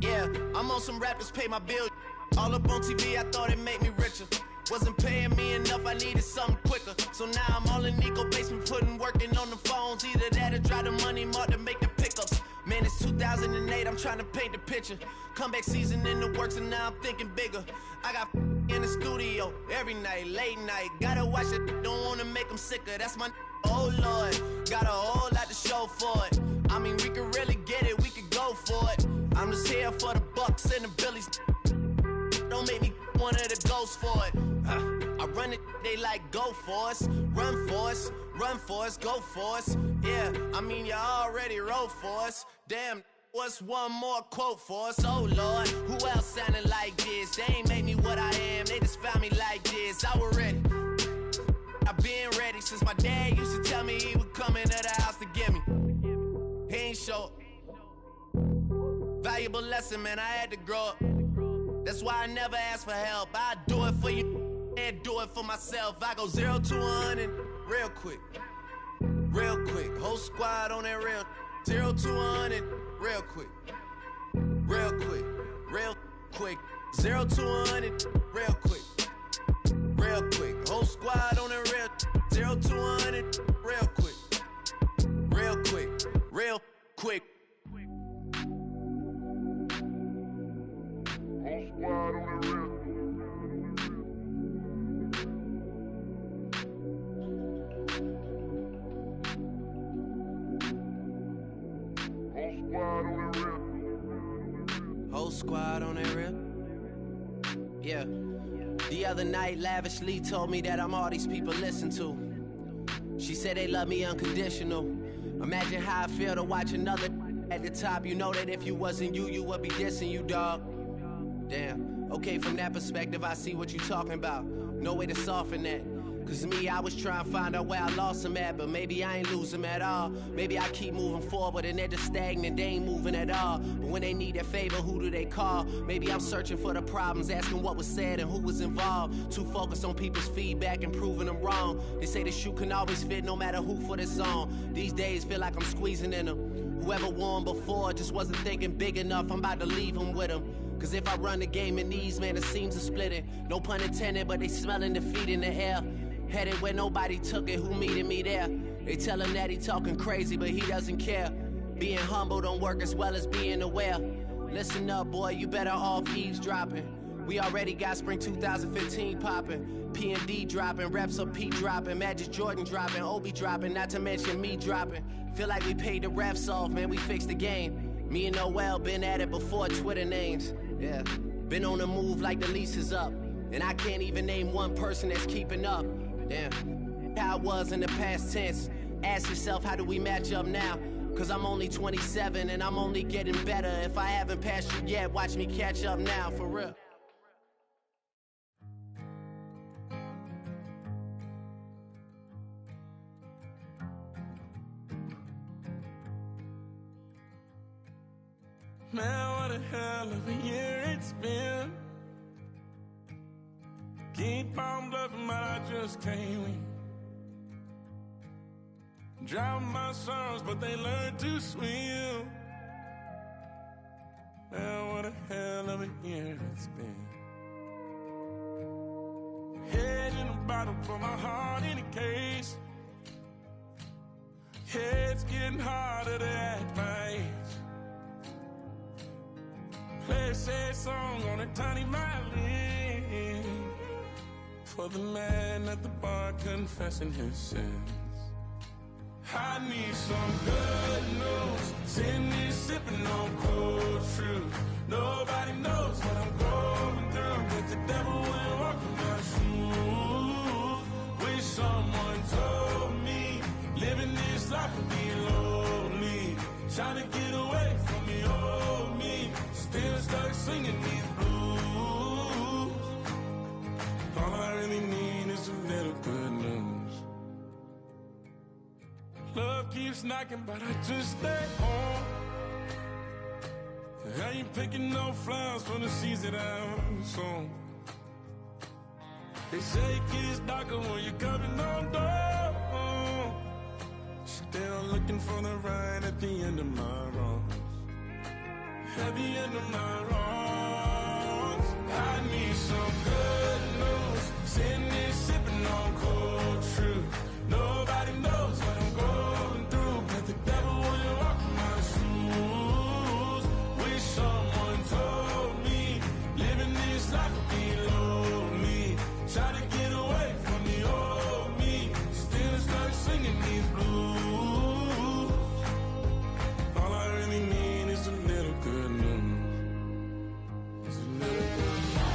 S10: Yeah, I'm on some rappers pay my bills. All up on TV, I thought it made me richer. Wasn't paying me enough, I needed something quicker. So now I'm all in Nico basement, working on the phones. Either that or try the money mark to make the pickups. Man, it's 2008, I'm trying to paint the picture. Comeback season in the works and now I'm thinking bigger. I got in the studio every night, late night. Gotta watch it, don't wanna make them sicker. That's my oh Lord, got a whole lot to show for it. I mean, we could really get it, we could go for it. I'm just here for the Bucks and the Billies. Don't make me one of the ghosts for it. I run it, they like go for us. Run for us, run for us, go for us. Yeah, I mean you already wrote for us. Damn, what's one more quote for us? Oh Lord, who else sounded like this? They ain't made me what I am, they just found me like this. I was ready, I've been ready since my dad used to tell me he would come into the house to get me. He ain't show. Valuable lesson, man, I had to grow up. That's why I never ask for help. I do it for you and do it for myself. I go 0 to 100 real quick. Real quick. Whole squad on that real. 0 to 100 real quick. Real quick. Real quick. 0 to 100 real quick. Real quick. Whole squad on that real. 0 to 100 real quick. Real quick. Real quick.
S9: Squad on the real.
S10: Whole squad on that real. Yeah. The other night, Lavishly told me that I'm all these people listen to. She said they love me unconditional. Imagine how I feel to watch another at the top. You know that if you wasn't you, you would be dissing you, dog. Damn, okay, from that perspective, I see what you talking about. No way to soften that. Cause me, I was trying to find out where I lost them at, but maybe I ain't lose them at all. Maybe I keep moving forward and they're just stagnant, they ain't moving at all. But when they need a favor, who do they call? Maybe I'm searching for the problems, asking what was said and who was involved. Too focused on people's feedback and proving them wrong. They say the shoe can always fit no matter who for the song. These days feel like I'm squeezing in them. Whoever won before just wasn't thinking big enough, I'm about to leave them with them. Cause if I run the game in these, man, the seams are splitting. No pun intended, but they smelling defeat in the air. Headed where nobody took it, who meeting me there? They tell him that he talking crazy, but he doesn't care. Being humble don't work as well as being aware. Listen up, boy, you better off eavesdropping. We already got spring 2015 popping. P&D dropping, reps up P dropping, Magic Jordan dropping, Obi dropping, not to mention me dropping. Feel like we paid the refs off, man, we fixed the game. Me and Noel been at it before Twitter names. Yeah, been on the move like the lease is up. And I can't even name one person that's keeping up. Damn, how I was in the past tense. Ask yourself, how do we match up now? Cause I'm only 27 and I'm only getting better. If I haven't passed you yet, watch me catch up now, for real.
S1: Man, what a hell of a year it's been. Keep on bluffing, but I just can't win. Drown my sorrows, but they learn to swim. Man, what a hell of a year it's been.
S11: bottle for my heart in a case. It's getting harder to act my age. Play a sad song on a tiny violin for the man at the bar confessing his sins. I need some good news. Sitting here sipping on cold truth. Nobody knows what I'm going through, but the devil will walk in my shoes. Wish someone told me living this life would be lonely. Trying to get away from the old me. Still stuck singing these blues. All I really need is a little good news. Love keeps knocking, but I just stay home. I ain't picking no flowers from the seeds that I'm sown. They say it gets darker when you're coming on door. Still looking for the right at the end of my wrongs. At the end of my wrongs. I need some good news. Sitting here sipping on cold truth. Nobody knows what I'm going through, but the devil will walk in my shoes. Wish someone told me living this life would be lonely. Try to get away from the old me. Still start singing these blues. All I really need is a little good news. It's a little good news.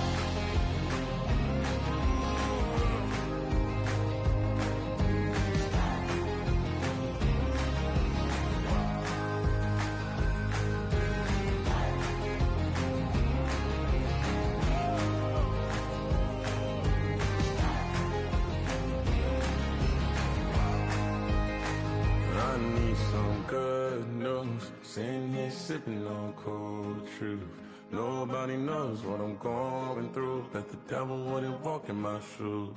S11: I need some good news. Sitting here sipping on cold truth. Nobody knows what I'm going through, but the devil wouldn't walk in my shoes.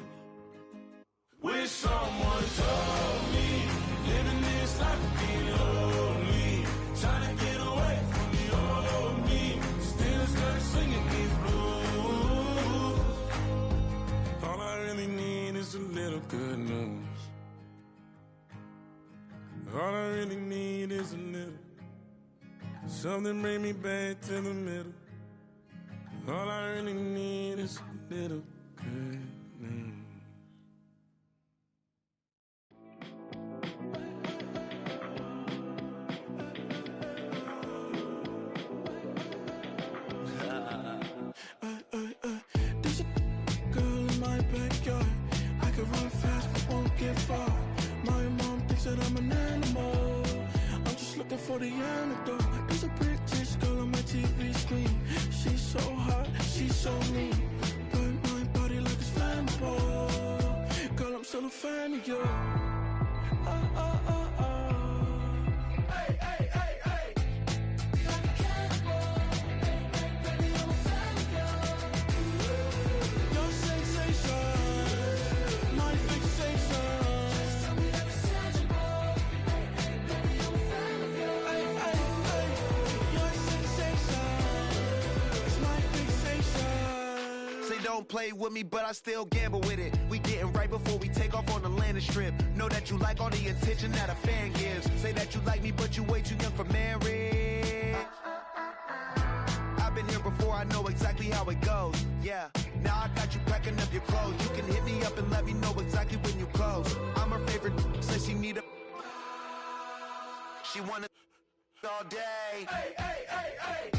S11: Wish someone told me living this life would be lonely. Trying to get away from the old me. Still stuck singing these blues. All I really need is a little good news. All I really need is a little. Something bring me back to the middle. All I really need is a little good news.
S12: There's a girl in my backyard. I can run fast but won't get far. My mom thinks that I'm an animal. I'm just looking for the antidote. There's a British girl on my TV screen. She's so hot, she's so mean. Burn my body like it's flammable. Girl, I'm still a fan of you. Hey, hey, hey, hey. Like a cannibal. Hey, hey, baby, I'm a fan of you. Your sensation, my fixation. Just tell me that it's tangible. Hey, hey, baby, I'm a fan of you. Hey, hey, hey. Your sensation is my fixation.
S13: Say don't play with me, but I still gamble with it. We getting right before we take off on the landing strip. Know that you like all the attention that a fan gives. Say that you like me, but you way too young for marriage. I've been here before, I know exactly how it goes. Yeah, now I got you packing up your clothes. You can hit me up and let me know exactly when you close. I'm her favorite, says she need a. She wanna all day.
S12: Hey, hey, hey, hey.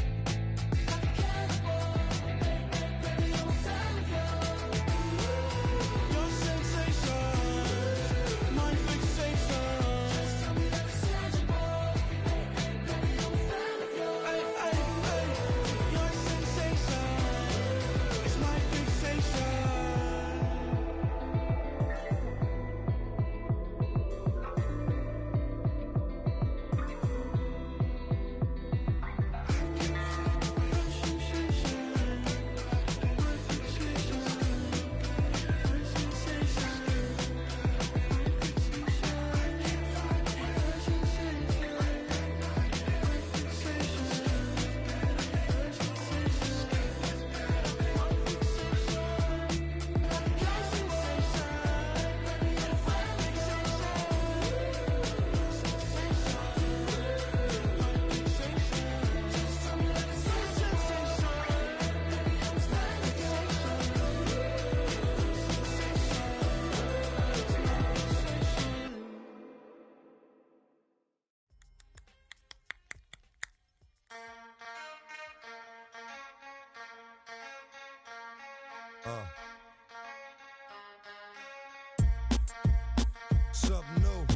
S14: Something new.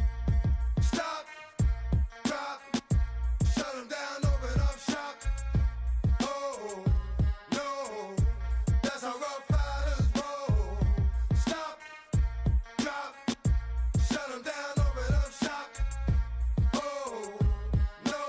S14: Stop, drop, shut them down, open up shop. Oh, no, that's how Rough Riders roll. Stop, drop, shut them down, open up shop. Oh, no,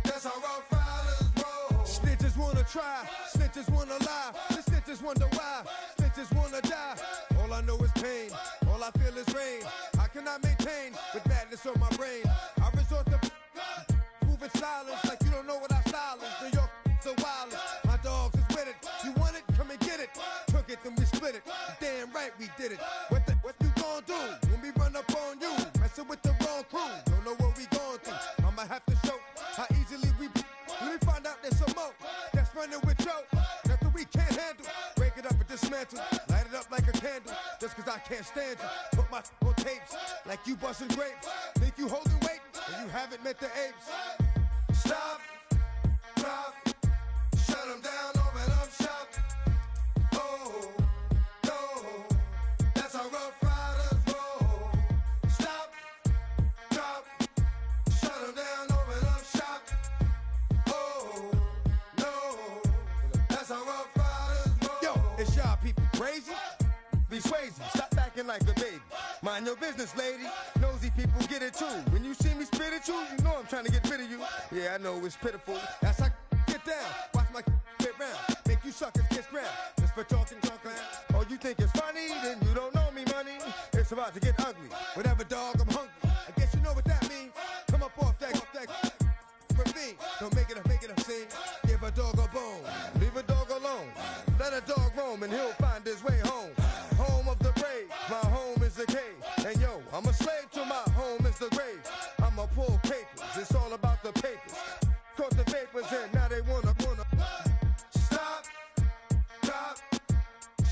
S14: that's how Rough Riders roll. Snitches wanna try, snitches wanna lie, the snitches wonder why, snitches wanna die. All I know is pain, all I feel is rain. How can I maintain with madness on my brain? I resort to moving silence like you don't know what I style is. New York so wild, my dogs is with it. You want it? Come and get it. Took it, then we split it. Damn right we did it. What you gonna do when we run up on you? Messing with the wrong crew. Don't know what we going through. I'ma have to show how easily we. Let me find out there's some more that's running with Joe. Nothing we can't handle. Break it up and dismantle. Light it up like a candle. Just cause I can't stand you. Put my on tapes like you busting grapes. Think you holding weight and you haven't met the apes. Stop, drop, shut them down, open up shop. Oh, no, that's how Rough Riders roll. Stop, drop, shut them down, open up shop. Oh, no, that's how Rough Riders roll. Yo, it's y'all people crazy? Be crazy, stop acting like a baby. Mind your business, lady. Nosy people get it too. When you see me spit at you, you know I'm trying to get rid of you. Yeah, I know it's pitiful. That's how get down. Watch my get round. Make you suckers kiss ground. Just for talking. Oh, you think it's funny? Then you don't know me, money. It's about to get ugly. Whatever, dog, I'm hungry. I guess you know what that means. Come up off that ravine. Don't make it a scene. Give a dog a bone. Leave a dog alone. Let a dog roam and he'll find his way home. Home of the brave. My home is the cave. And yo, I'm a slave to my home is the grave. I'ma pull papers. It's all about the papers. Caught the papers and now they wanna. Stop, drop,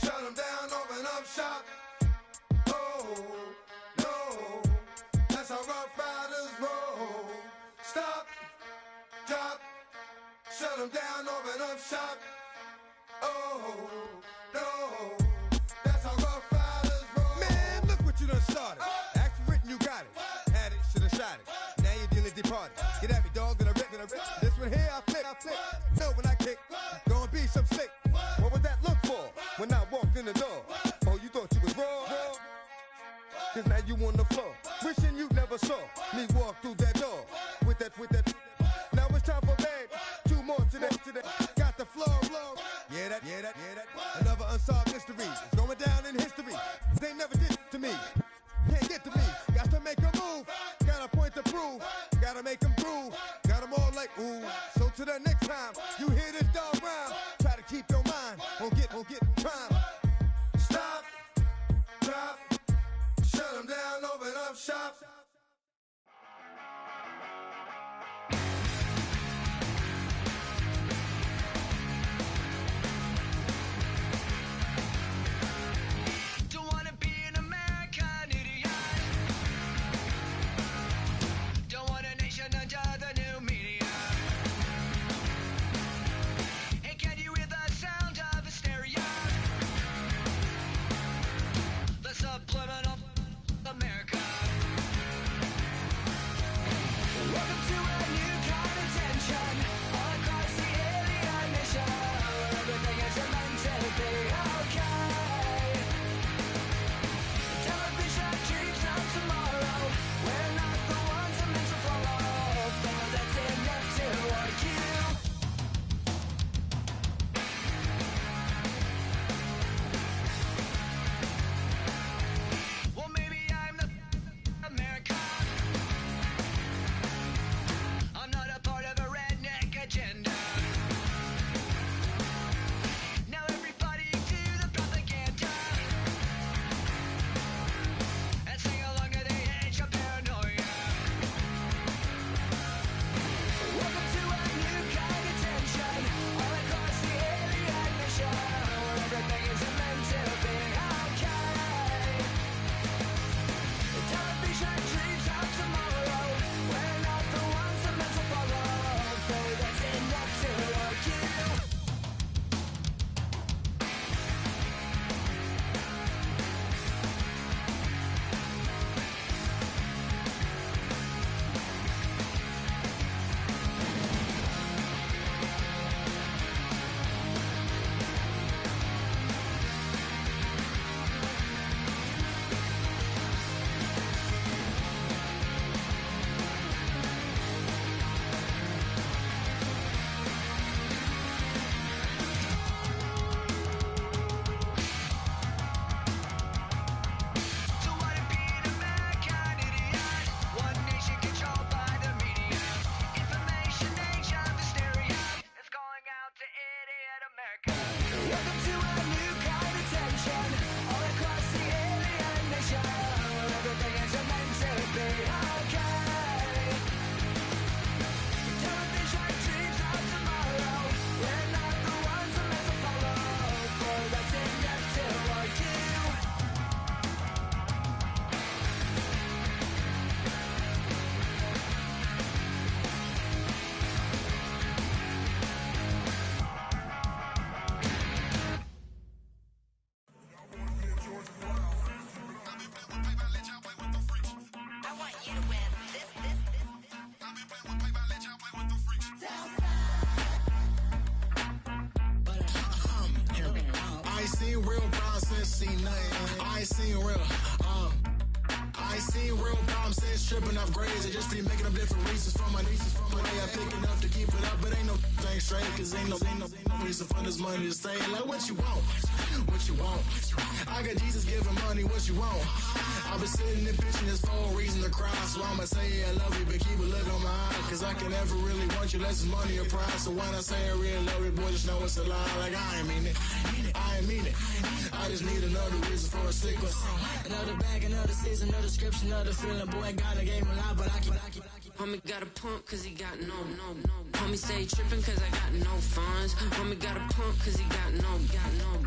S14: shut them down, open up shop. Oh, no, that's how Rough Riders roll. Stop, drop, shut them down, open up shop. Oh, no, that's how Rough Riders roll. Man, look what you done started. Act written, you got it. Had it, should've shot it. Now you're dealing departed. Get at me, dog, gonna rip. This one here, I flip. No, when I kick, gonna be some slick. What would that look for when I walked in the door? Oh, you thought you was raw? Cause now you on the floor. Wishing you never saw me walk through that door. With that. Now it's time for bed. 2 more today. Got the floor blown. Yeah, that. Another unsolved mystery. It's going down in history. They never did to me. Can't get to me. Got to make a move. Got a point to prove. Gotta make them groove. Got them all like ooh. So to the next time you hear this dog rhyme, try to keep your mind on get prime. Stop, drop, shut them down, open up shop.
S2: Don't wanna be an American idiot. Don't want a nation under the new media. And can you hear the sound of hysteria? The subliminal America.
S15: seen nothing. I ain't seen real. I ain't seen real problems since tripping off grades. I just be making up different reasons for my nieces. But I pick enough to keep it up, but ain't no thing straight. Cause ain't no reason for this money to stay. Like, what you want? What you want? I got Jesus giving money, what you want? I've been sitting and pitching this for a reason to cry. So I'ma say, yeah, I love you, but keep a look on my eye. Cause I can never really want you unless it's money or pride. So when I say I really love you, boy, just know it's a lie. Like, I ain't mean it. I ain't mean it. I just need another reason for a sequence.
S2: Another bag, another season, another description, another feeling. Boy, got a game a lot, but I keep.
S16: Homie got a pump cause he got no. Homie stay trippin' cause I got no funds. Homie got a pump cause he got no.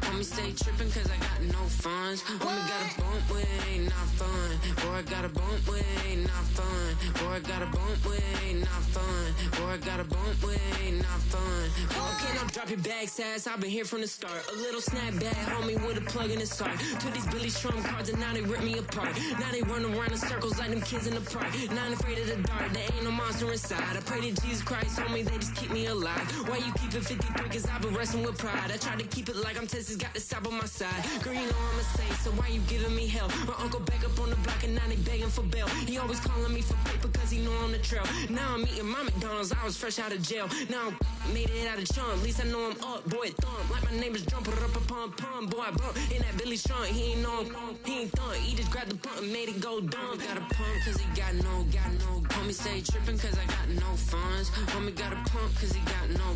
S16: Homie stay trippin' cause I got no funds. Homie got a bump with it ain't not fun. Boy, I got a bump with it ain't not fun. Boy, I got a bump with it ain't not fun. Boy, I got a bump with it ain't not fun. Okay, now drop your bag, sass. I've been here from the start. A little snapback, homie, with a plug in his heart. Took these Billy Trump cards and now they rip me apart. Now they run around in circles like them kids in the park. Not afraid of the dark, there ain't no monster inside. I pray to Jesus Christ, homie, they just keep me alive. Why you keep it 53? Cause I've been wrestling with pride. I try to keep it like I'm Texas, got the South on my side. Girl, you know I'm a saint, so why you giving me hell? My uncle back up on the block and now they begging for bail. He always calling me for paper cause he know I'm the trail. Now I'm eating my McDonald's, I was fresh out of jail. Now I made it out of chump, at least I know I'm up, boy, thump. Like my neighbor's jumper up a pum. Boy, I bump in that Billy Strong, he ain't know him, he ain't thump. He just grabbed the pump and made it go dumb. Got a pump cause he got no. Homie stay trippin' cause I got no funds. Homie got a pump cause he got no.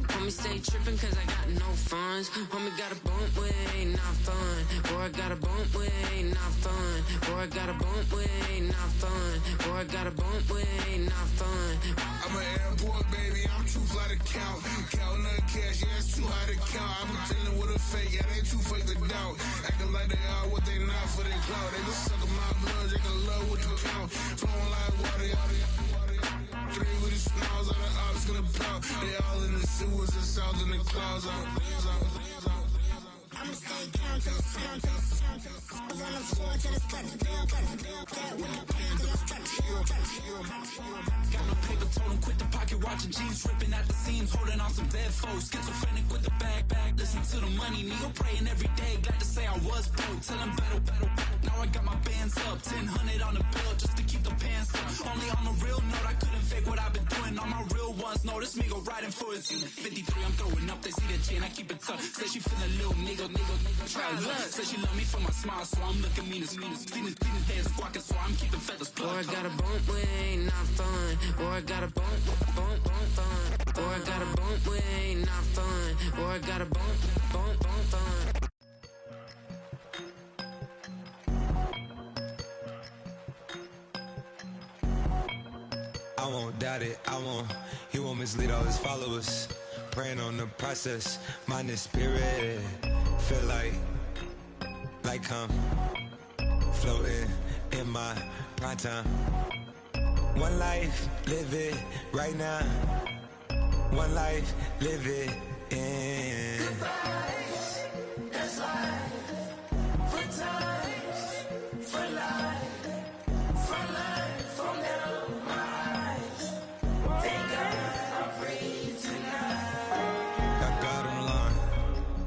S16: Homie stay trippin' cause I got no funds. Homie got a bump with it ain't not fun. Boy, I got a bump with it ain't not fun. Boy, I got a bump with it ain't not fun. Boy, I got a bump with it ain't not fun.
S15: I'm an airport baby, I'm too fly to count. Counting the cash, yeah, it's too high to count. I'm dealing with a fake, yeah, they too fake to doubt. Acting like they are what they not for their clout. They just suckin' my blood, they can love what you count. Flowing like water, three with the smiles, all the ops gonna plow. They all in the sewers and south in the clouds.
S12: I'ma stay down till the sound, till the sound, till the sound. On the floor till the cut, get with the pan till the cut.
S2: Got no paper, told him quit the pocket watching jeans, ripping at the seams, holding on some dead foes. Schizophrenic with the bag, listen to the money, nigga praying every day. Glad to say I was broke, tell him battle. Now I got my bands up, 1000 on the bill just to keep the pants up. Only on a real note, I couldn't fake what I've been doing. All my real ones know this nigga riding for his 53, I'm throwing up, they see the chain, I keep it tough. Say she feeling little nigga, try to look. Say she love me for my smile, so I'm looking mean as seen his days squawking, so I'm keeping feathers plucked.
S16: Boy, I got a bump with it ain't not fun. Boy, I got a bump fun. Boy, I got a bump with it ain't not fun. Boy, I got a bump fun.
S17: I won't doubt it, he won't mislead all his followers. Praying on the process, mind and spirit. Feel like I'm floating in my prime time. One life, live it right now. One life, live it in.
S12: Goodbyes, that's life. For times, for life. For life, from down my eyes. Thank God I'm free tonight.
S17: Got God on the line,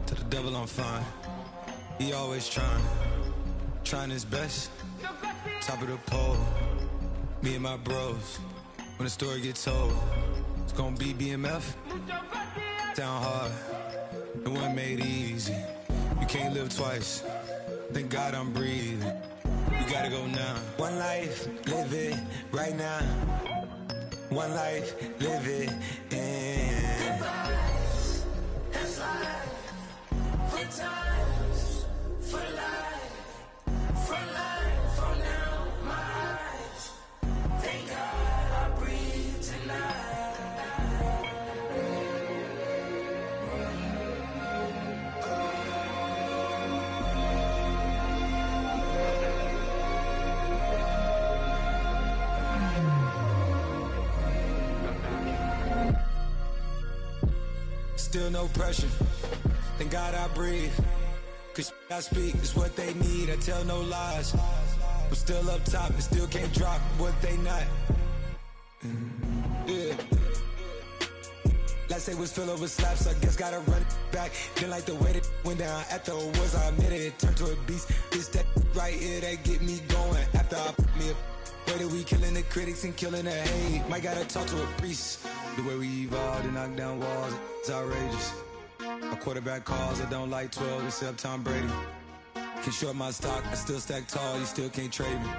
S17: to the devil I'm fine. He always trying his best. Top of the pole, me and my bros. When the story gets told, it's gonna be BMF. Down hard, it wasn't made easy. You can't live twice. Thank God I'm breathing. We gotta go now. One life, live it right now. One life, live it in.
S12: Goodbyes, that's life. For times, for life. For life, from now my eyes. Thank God I breathe tonight.
S17: Still no pressure. Thank God I breathe. Cause I speak is what they need. I tell no lies. I'm still up top and still can't drop what they not. Yeah. Last day was filled up with slaps, I guess gotta run it back. Didn't like the way that went down at the awards, I admit it. It turned to a beast. It's that right here that get me going. After I put me a way that we killing the critics and killing the hate. Might gotta talk to a priest. The way we evolved and knock down walls, it's outrageous. A quarterback calls, I don't like 12 except Tom Brady. Can short my stock, I still stack tall, you still can't trade me.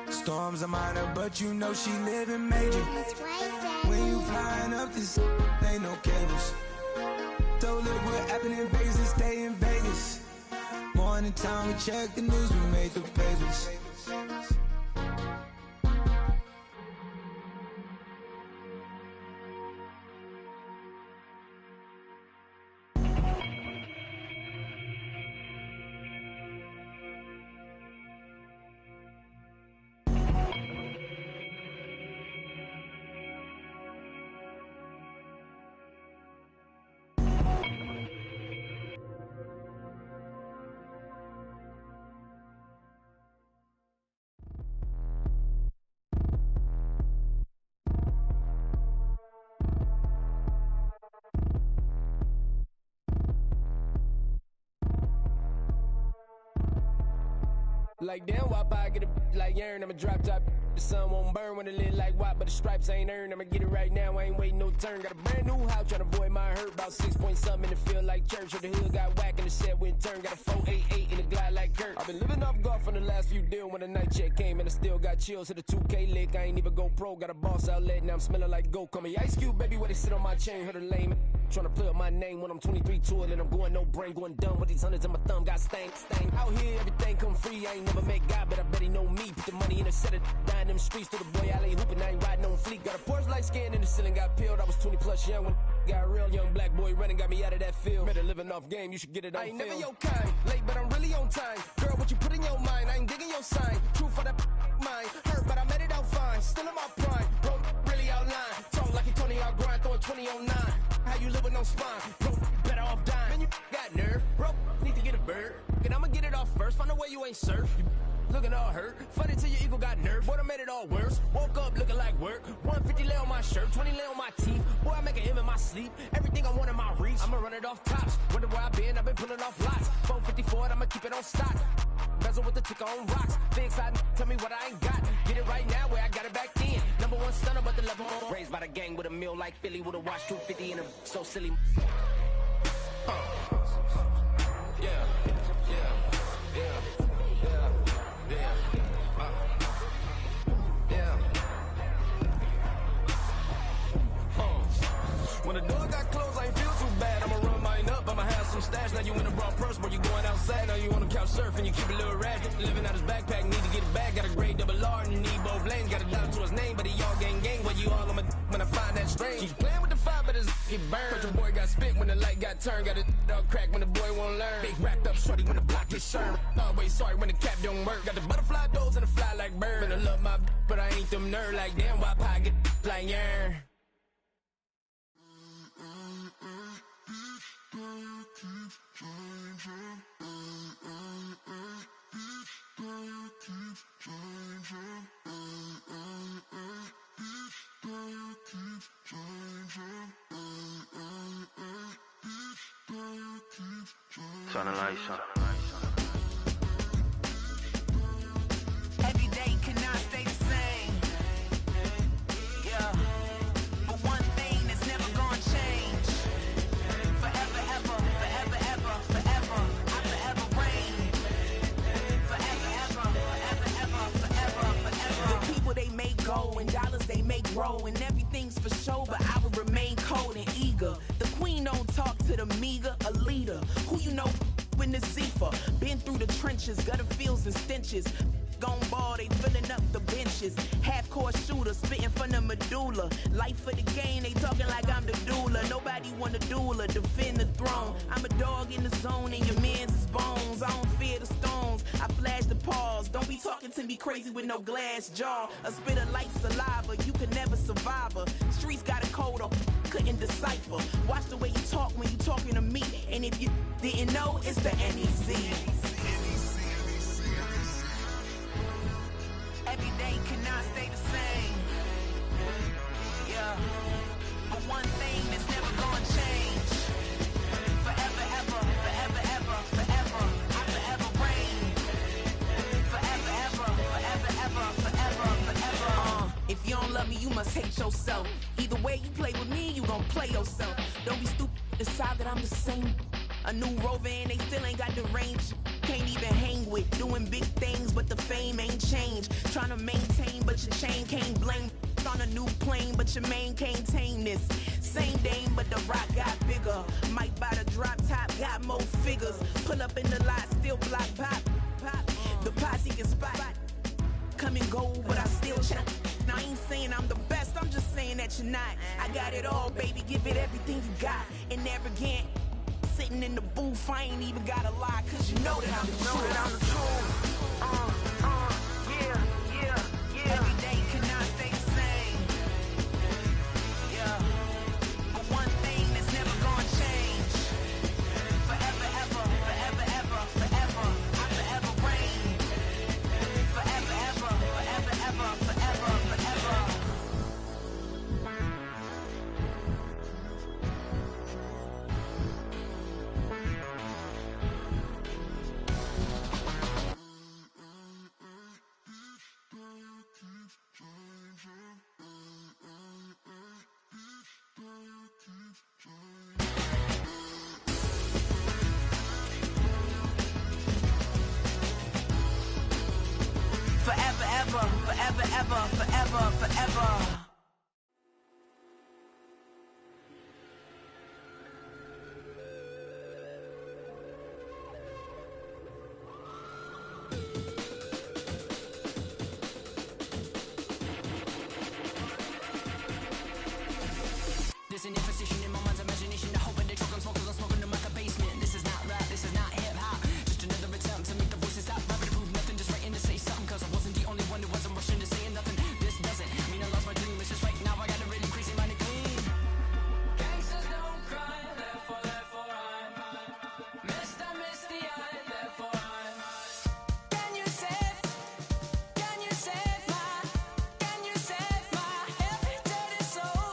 S17: Storms are minor, but you know she living major. When you flying up this, ain't no cables. So look what happened in Vegas and stay in Vegas. Morning time, we check the news, we made the pages.
S18: Like damn, why I get a like yarn? I'ma drop top. The sun won't burn when it lit like white, but the stripes ain't earned. I'ma get it right now, I ain't waiting no turn. Got a brand new house, tryna avoid my hurt. About 6 point something in the field like church. Or the hood got whack and the set went turn. Got a 488 in the glide like Kurt. I've been living off golf from the last few deals. When the night check came and I still got chills. Hit a 2K lick, I ain't even go pro. Got a boss outlet, now I'm smelling like go. Call me Ice Cube, baby, where they sit on my chain. Heard a lame. Tryna play up my name when I'm 23 to it, and I'm going no brain, going dumb with these hundreds in my thumb. Got stank. Out here, everything come free. I ain't never met God, but I bet he know me. Put the money in a set of dying them streets to the boy alley hooping. I ain't riding on fleek. Got a Porsche light skin in the ceiling, got peeled. I was 20 plus young when got real young black boy running, got me out of that field. Better living off game, you should get it on film. I ain't never your kind, late but I'm really on time. Girl, what you put in your mind, I ain't digging your sign. True for that mine, hurt but I made it out fine. Still in my prime, bro, really outline. Talk like you Tony, I'll grind, throwing 20 on 9. How you live with no spine, bro, better off dying. Man, you got nerve, bro, need to get a bird. And I'ma get it off first, find a way you ain't surf. You looking all hurt, funny till your ego got nerve. Boy, I made it all worse, woke up looking like work. 150 lay on my shirt, 20 lay on my teeth. Boy, I make an M in my sleep, everything I want in my reach. I'ma run it off tops, wonder where I've been pulling off lots. 454, I'ma keep it on stock. Bezel with the ticker on rocks. Big side, tell me what I ain't got. Get it right now where I got it back then. Number one stunner, but the level on. Raised by the gang with a meal like Philly with a watch 250 and a so silly. When the door got closed, I ain't feel too bad. I'ma run mine up, I'ma have some stash. Now you in a broad purse, but you going outside. Now you on the couch surfing, you keep a little ratchet. Living out his backpack, need to get it back. Got a grade double R and you need both lanes. Got a dollar to his name, but he all gang. Where you all on my when I find that strange. Keep playing with the fire, but his get burned. But your boy got spit when the light got turned. Got a dog crack when the boy won't learn. Big wrapped up shorty when the block gets shurned. Always sorry when the cap don't work. Got the butterfly doors and the fly like bird. And I love my but I ain't them nerd like damn. Why pie get like yarn?
S19: Turn the lights on.
S20: Every day cannot stay the same. Yeah. But one thing that's never gonna change. Forever, ever, forever, ever, forever. I forever reign. Forever, ever, forever, ever, forever, forever. The people they make go and dollars they make grow and everything's for show, but I will remain cold and eager. The queen don't talk to the meager, a leader. Who you know in the Zephyr? Been through the trenches, gutter fields and stenches. Gone ball, they filling up the benches. Half-court shooter, spitting from the medulla. Life for the game, they talking like I'm the doula. Nobody want a doula, defend the throne. I'm a dog in the zone and your man's is bones. I don't fear the stones, I flash the paws. Don't be talking to me crazy with no glass jaw. A spit of light saliva, you can never survive her. Streets got a code up, couldn't decipher. Watch the way you talk when you talking to me. And if you didn't know, it's the NEC. Every day cannot stay the same. Yeah. But one thing that's never
S21: love me, you must hate yourself. Either way you play with me, you gon' play yourself. Don't be stupid, decide that I'm the same. A new Rover and they still ain't got the range. Can't even hang with, doing big things, but the fame ain't changed. Trying to maintain, but your chain can't blame. On a new plane, but your main can't tame this. Same dame, but the rock got bigger. Might buy the drop top, got more figures. Pull up in the lot, still block pop. The posse can spot. Come and go, but I still chat. Now I ain't saying I'm the best, I'm just saying that you're not. I got it all, baby, give it everything you got. And arrogant, sitting in the booth, I ain't even gotta lie, cause you know that I'm the truth. Yeah. Every day cannot stay the same. Yeah. But one thing that's never gonna change. Forever, ever, forever, ever, forever. I forever reign. Forever, ever, forever, ever, forever, forever. Forever, ever, forever, ever, forever, forever.
S2: There's an imposition in my mind's imagination. The hope and the choke on smoke 'cause I'm smoking them like a basement. This is not rap, this is not hip-hop. Just another attempt to make the voices stop. Rapping to prove nothing, just writing to say something. 'Cause I wasn't the only one who wasn't rushing to saying nothing. This doesn't mean I lost my dream. It's just right now I got a really crazy mind to clean. Gangsters don't cry, therefore I'm Mr. Misty-eyed, therefore I'm Can you save my every dirty soul?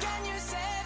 S2: Can you save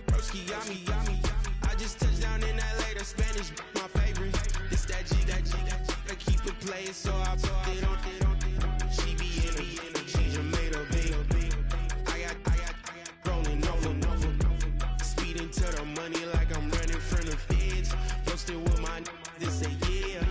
S3: Broski got me. I just touched down in LA, the Spanish, my favorite. It's that G, I keep it playing, so I put it on. She be in it, she just made a big. I got rolling over. Speeding to the money like I'm running from the feds. Posted with my they say yeah.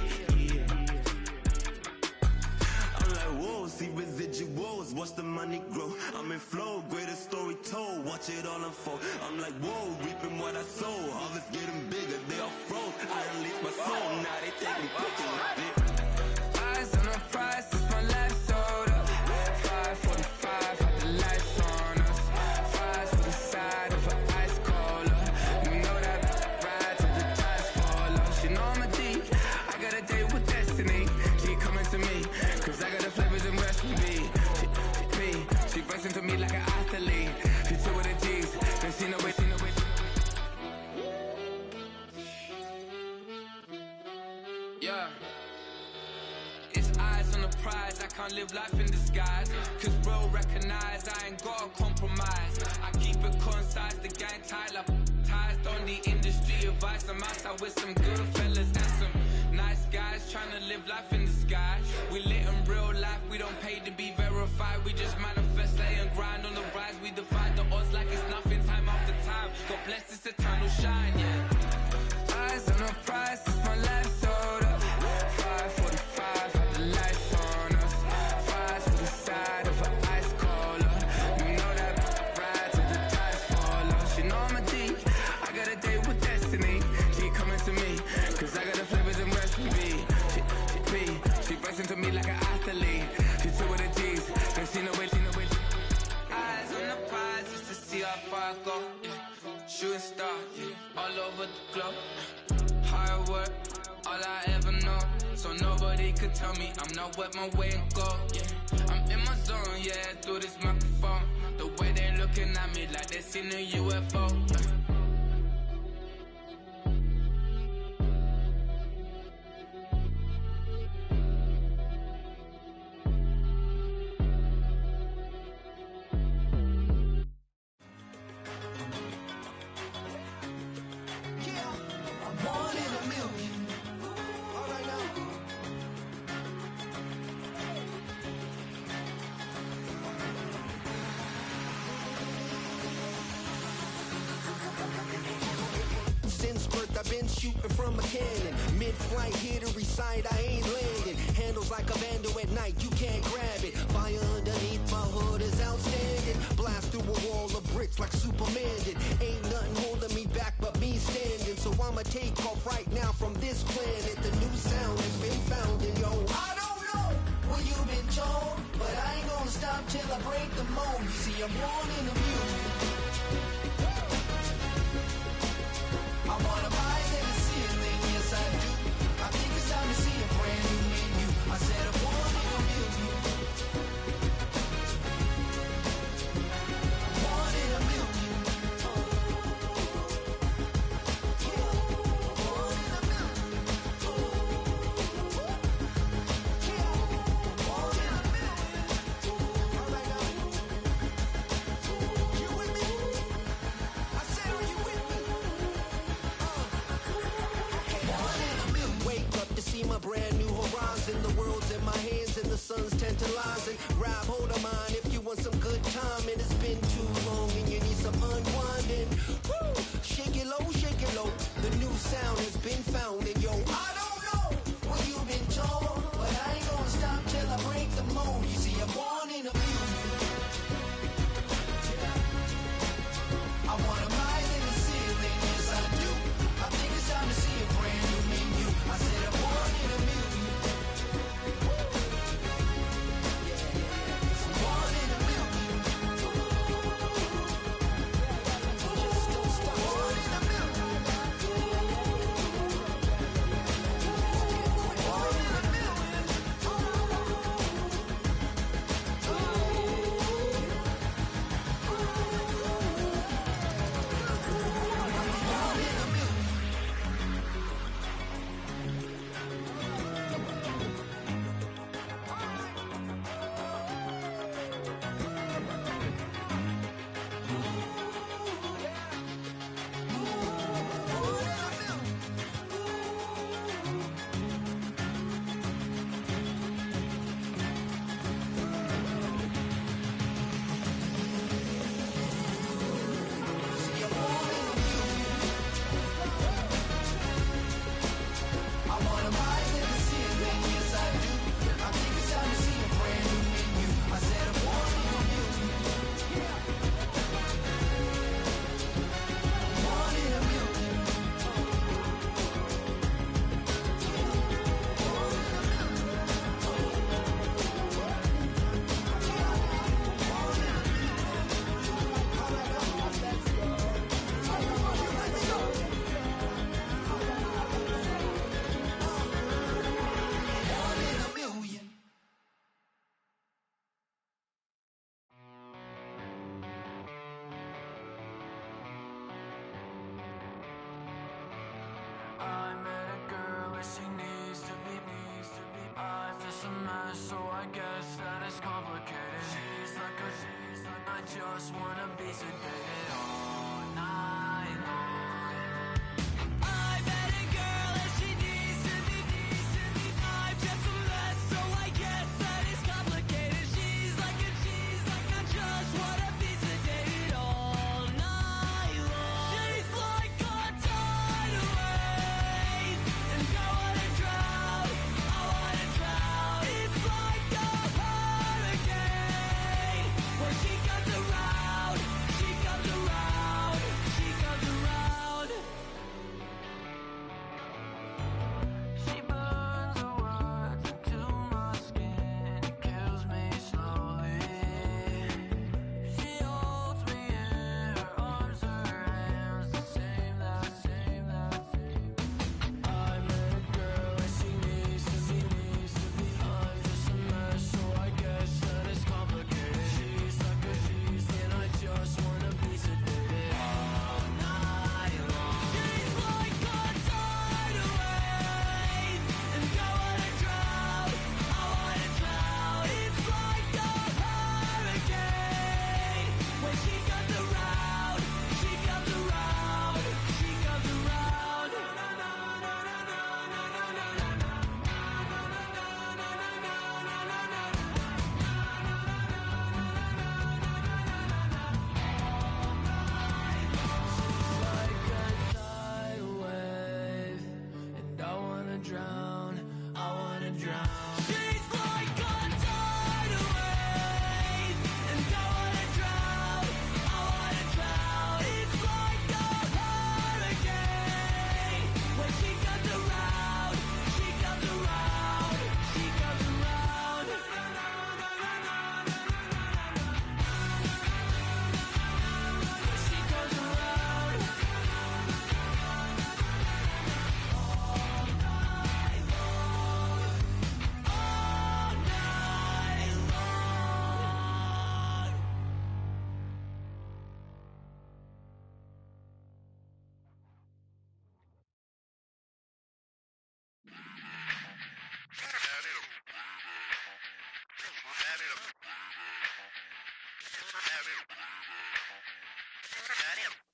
S22: I'm like, whoa, see residuals, watch the money grow. I'm in flow, greatest story told, watch it all unfold. I'm like, whoa, reaping what I sow. Harvest getting bigger, they all froze. I release my soul, now they taking pictures of it.
S23: Eyes on the prize, it's my last soda. 5:45, had the lights on us. Fries to the side of an ice cola. You know that ride till the tires fall off. She know I'm a D, I got a date with destiny. She coming to me, cause I got the flavors and recipe. She racing to me like an athlete. She two with the G's, then she know it. Yeah. It's eyes on the prize, I can't live life in disguise. Cause bro recognize I ain't gotta compromise. I keep it concise, the gang tied up ties on the industry advice. I'm outside with some good fellas and some nice guys trying to live life in the sky. We lit in real life, we don't pay to be verified. We just manifest, lay and grind on the rise. We defy the odds like it's nothing, time after time. God bless this eternal shine, yeah. Eyes on the prize, it's my last soda. 5:45, had the lights on us. Fries to the side of an ice cola. You know that ride till the tires fall off. She know I'm a D, I got a date with destiny. She coming to me, cause I got the flavors and recipe. She racing to me like an athlete. She two with the G's, then she know it. Eyes on the prize just to see how far I go. Yeah. Shooting star, yeah. All over the globe. Hard work, all I ever know. So nobody could tell me I'm not wet my way and go. Yeah, I'm in my zone, yeah, through this microphone. The way they looking at me like they seen a UFO.
S24: Since birth I've been shooting from a cannon. Mid-flight here to recite, I ain't landing. Handles like a vandal at night, you can't grab it. Fire underneath my hood is outstanding. Blast through a wall of bricks like Superman did. Ain't nothing holding me back but me standing. So I'ma take off right now from this planet. The new sound has been found and yo, I don't know what you've been told, but I ain't gonna stop till I break the mold. You see, I'm born in the music. I wanna rise in the ceiling, yes I do. I think it's time to see a brand new menu. I said I'm born in a million. Born in a million. Born in a million. Born in a million. All right now. You with me? I said, are you with me? Wake up to see my brand new horizon. The world's in my hands and the sun's tantalizing. Grab hold of mine if you want some good time. And it's been too long and you need some unwinding. Woo! Shake it low. The new sound has been found. And yo, I don't know what you've been told, but I ain't gonna stop till I break the mold. You see, I'm born in a million. I wanna rise in the ceiling, yes I do. I think it's time to see a brand new menu. I said I'm born in a million. I'm born in a million.
S12: wanna drown. She's like a tidal wave, and I wanna drown, I wanna drown. It's like a hurricane, when she comes around, she comes around, she comes around. She comes around.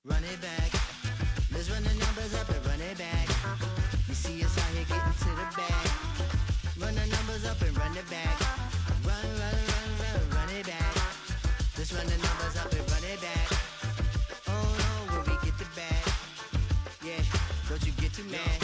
S24: Run it back. Let's run the numbers up and run it back. You see us out here getting to the bag. Run the numbers up and run it back. Run, run, run, run, run it back. Let's run the numbers up and run it back. Oh no, where we get the bag. Yeah, don't you get too mad.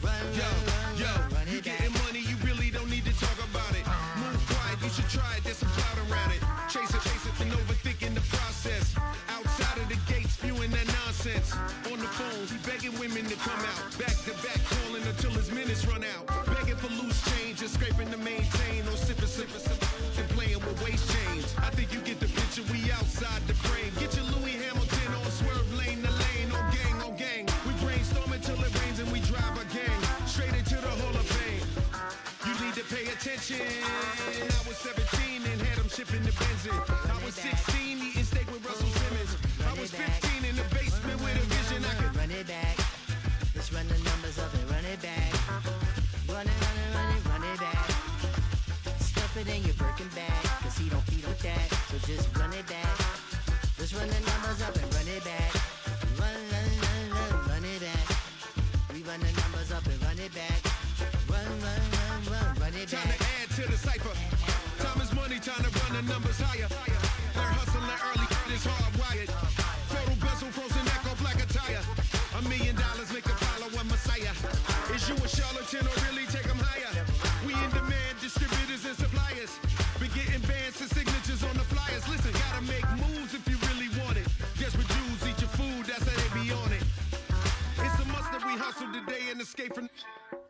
S24: Run, run, run, run
S14: you
S12: it back.
S14: getting money, you really don't need to talk about it. Move quiet, you should try it, there's some clout around it. Chase it, and overthinking the process. Outside of the gate, spewing that nonsense. On the phone, he begging women to come out. Back to back, calling until his minutes run out. Begging for loose change and scraping to maintain. Or sipping, and playing with waist chains. I think you get the picture, we outside the frame. Get your Louis Hamilton on swerve lane to lane. On gang, on gang. We brainstorm until it rains and we drive a gang. Straight into the Hall of Fame. You need to pay attention. I was 17 and had them shipping the benzin. I was 16 eating steak with Russell Simmons. I was 15 in the basement with a vision. I could
S24: run it back. Let's run the numbers up and run it back. Run it, run it, run it, run it back. Stuff it in your Birkin bag, cause he don't feed with that. So just run it back. Let's run the numbers up and run it back. Run, run, run, run, run it back. We run the numbers up and run it back. Run, run, run, run, run it back.
S14: time to add to the cipher. Time is money, time to run the numbers higher. Learn hustling early, it's hardwired. Photo bezel, frozen echo, black attire. $1 million make a follow one messiah. Is you a charlatan or really take them higher? We in demand, distributors and suppliers. Been getting bands and signatures on the flyers. Listen, gotta make moves if you really want it. Desperate Jews eat your food, that's how they be on it. It's a must that we hustle today and escape from.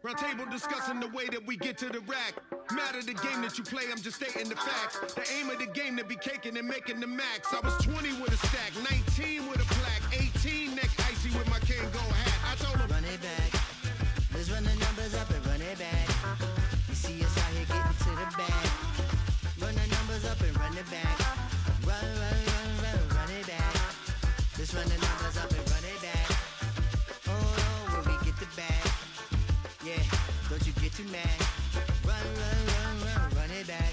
S14: Round table discussing the way that we get to the rack. Matter the game that you play, I'm just stating the facts. The aim of the game to be caking and making the max. I was 20 with a stack, 19 with a plaque, 18 neck icy with my Kango hat. I told him,
S24: run it back. Let's run the numbers up and run it back. You see us out here getting to the bag. Run the numbers up and run it back. Run, run, run, run, run it back. Let's run the numbers up and run it back. Oh no, where we get the bag. Yeah, don't you get too mad. Run, run, run, run, run it back.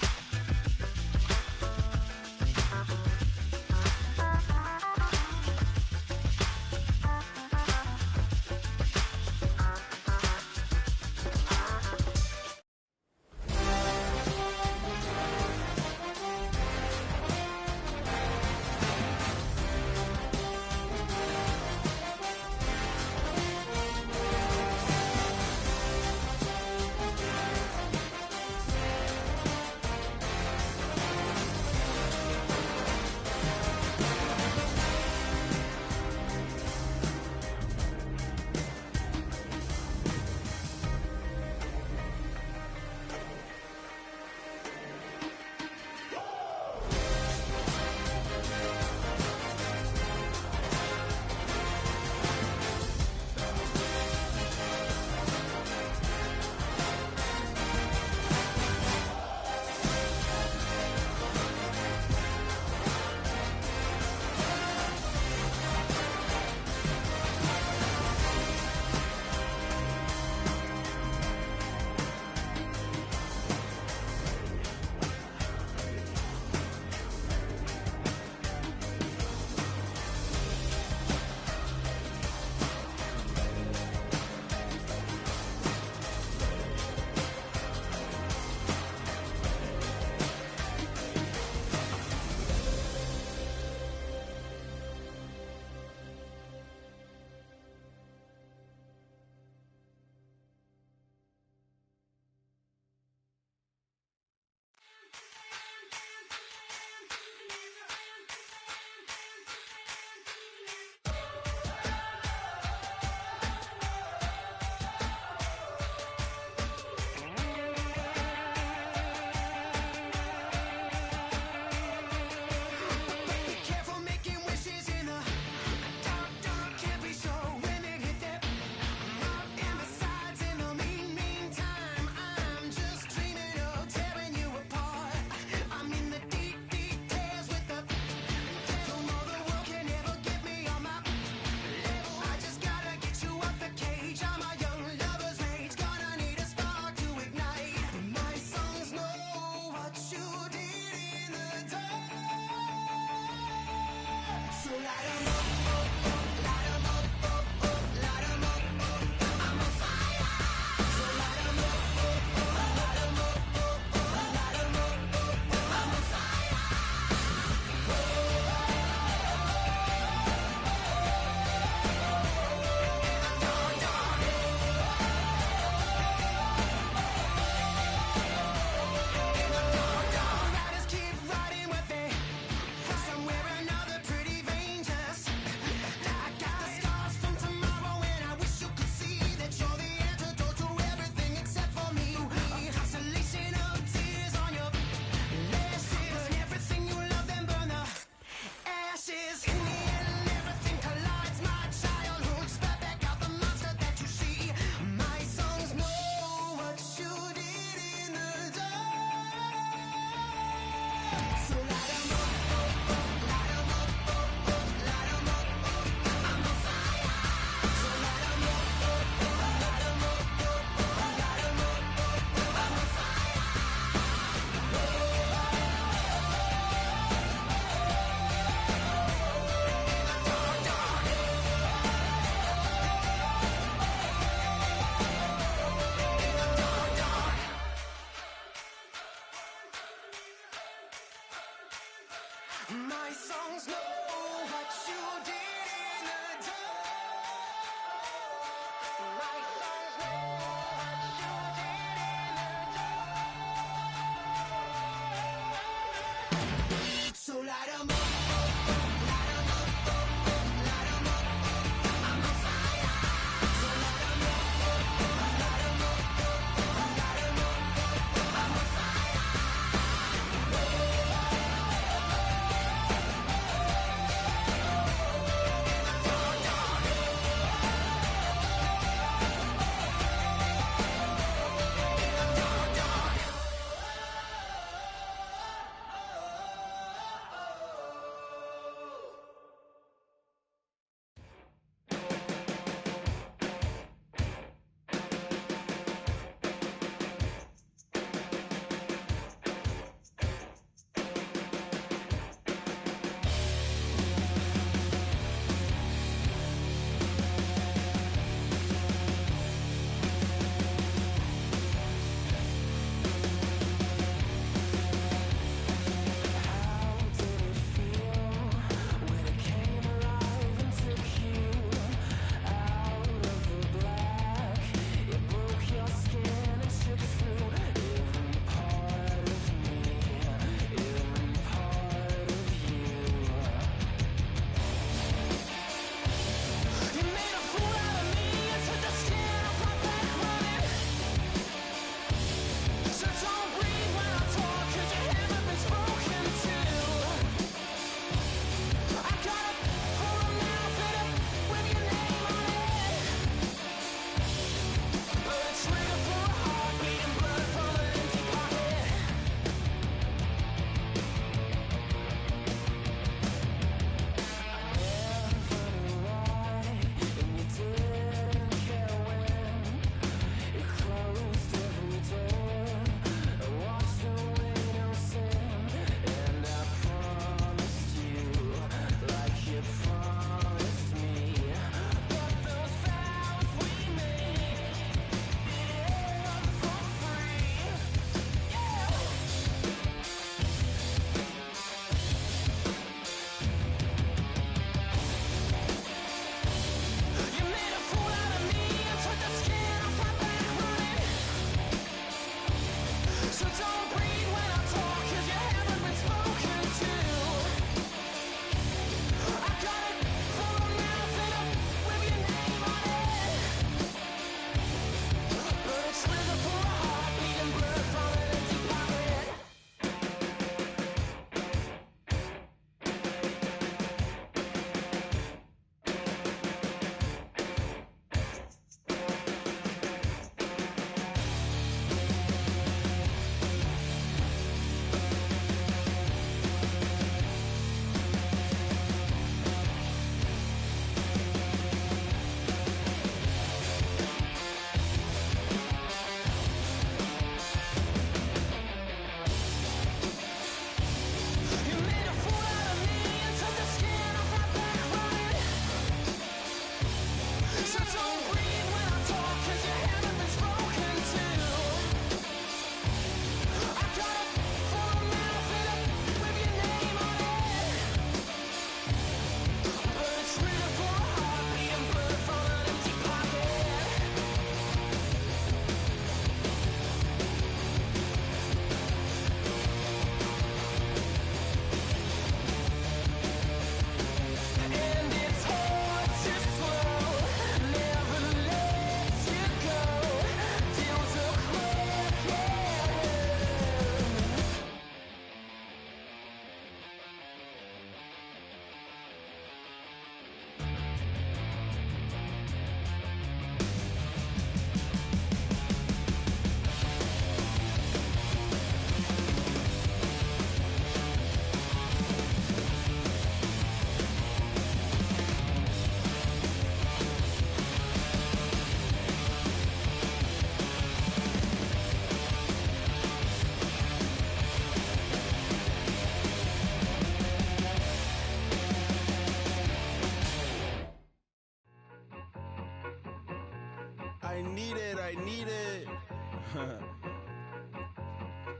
S4: I need it.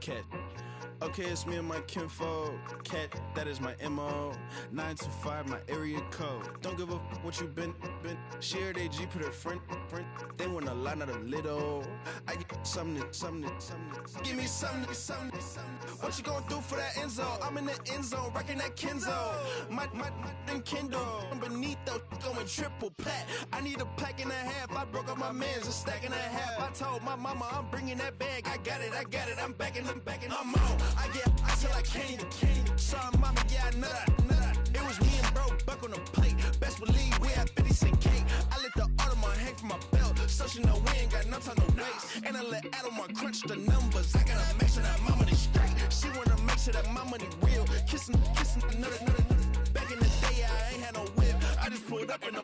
S4: Cat. Okay, it's me and my kinfolk. Cat, that is my MO. 925, my area code. Don't give a what you been. Shared AG, put her friend. They want a lot, not a little. I get something. Give me something. What you gonna do for that Enzo? I'm in the end zone, rocking that Kenzo. My Kindle. I'm beneath though, going triple plat. I need a pack and a half. I broke up my mans, a stack and a half. I told my mama I'm bringing that bag. I got it. I'm backing, I'm on. I till I can't. Sorry, mama, yeah, I know that. It was me and bro, buck on the plate. Best believe we had 50 cent cake. I let the Audemars hang from my belt. So she know we ain't got no time to waste. And I let Audemars crunch the numbers. I gotta make sure that my money straight. She wanna make sure that my money real. Kissing another. Back in the day, I ain't had no whip. I just pulled up in the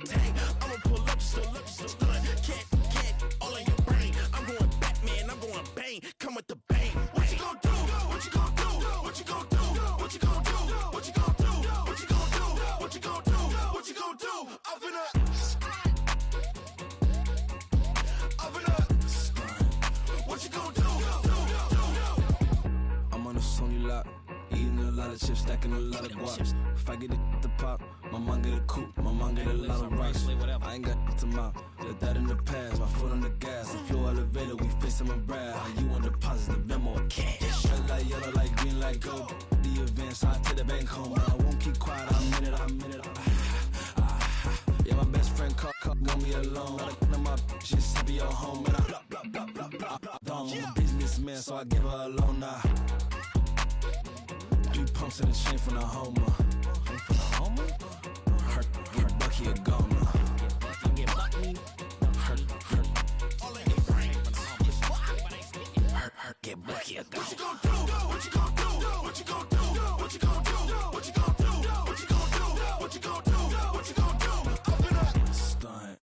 S4: tank. I'ma pull up just to stun. Cat, all in your brain. I'm going Batman, I'm going bang. Come with the bang. What you gon' do? What you gon' do? What you gon' do? What you gon' do? What you gon' do? What you gon' do? What you gon' do? What you gon' do? Up in a what you gon' do?
S5: I'm on a Sony lot, eating a lot of chips, stacking a lot of guaps. If I get it the pop, my mom get a coupe, my mom get a lot of rice. I ain't got to mouth, let that in the past. My foot on the gas, the flow elevator, we facing my brad. How you want deposits, the Venmo or cash? Red light, yellow light, green light, go. The event, so I take the bank home. I won't keep quiet, I'm in it. Yeah, my best friend call, want me alone. None of my bitches be your home, and I'm a businessman, so I give her a loan now. 3 pumps in the chain from the Homer. Her Bucky a goner. Get Bucky a goner. What you gon' do? What you gon' do? What you gon' do? What you gon' do? What you gon' do? What you gon' do? What you gon' do? What you gon' do? Up in a stunt.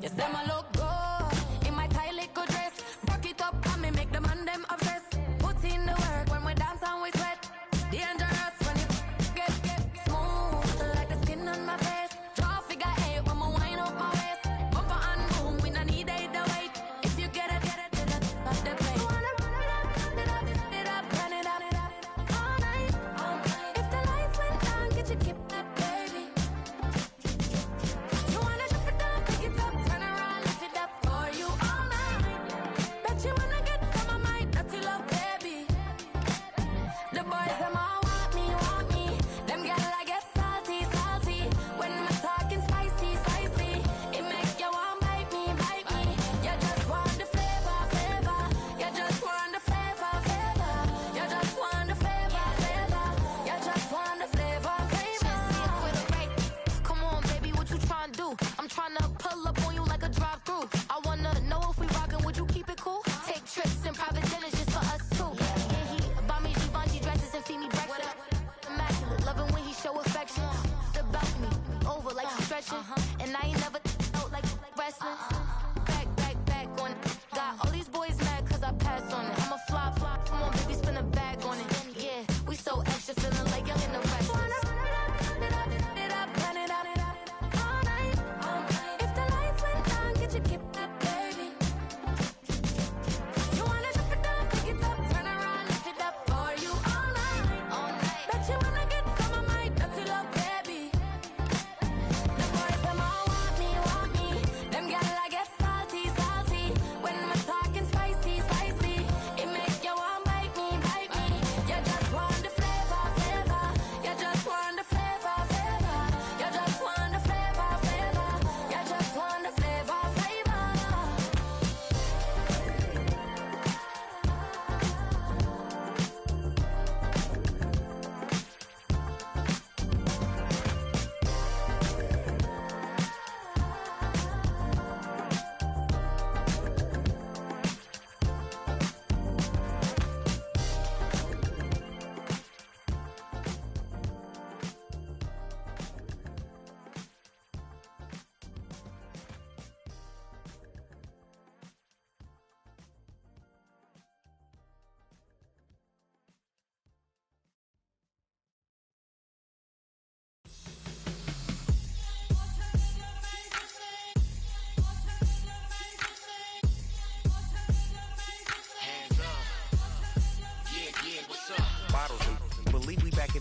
S21: Yes, them a look good in my tight little dress. Rock it up and me make the man them obsessed. Put in the work when we dance and we sweat. Dangerous when you get smooth like the skin on my face. Draw figure 8 when we wind up my waist. Bumper and boom, we no need either weight. If you get it, off the plate. Wanna run it up, all night.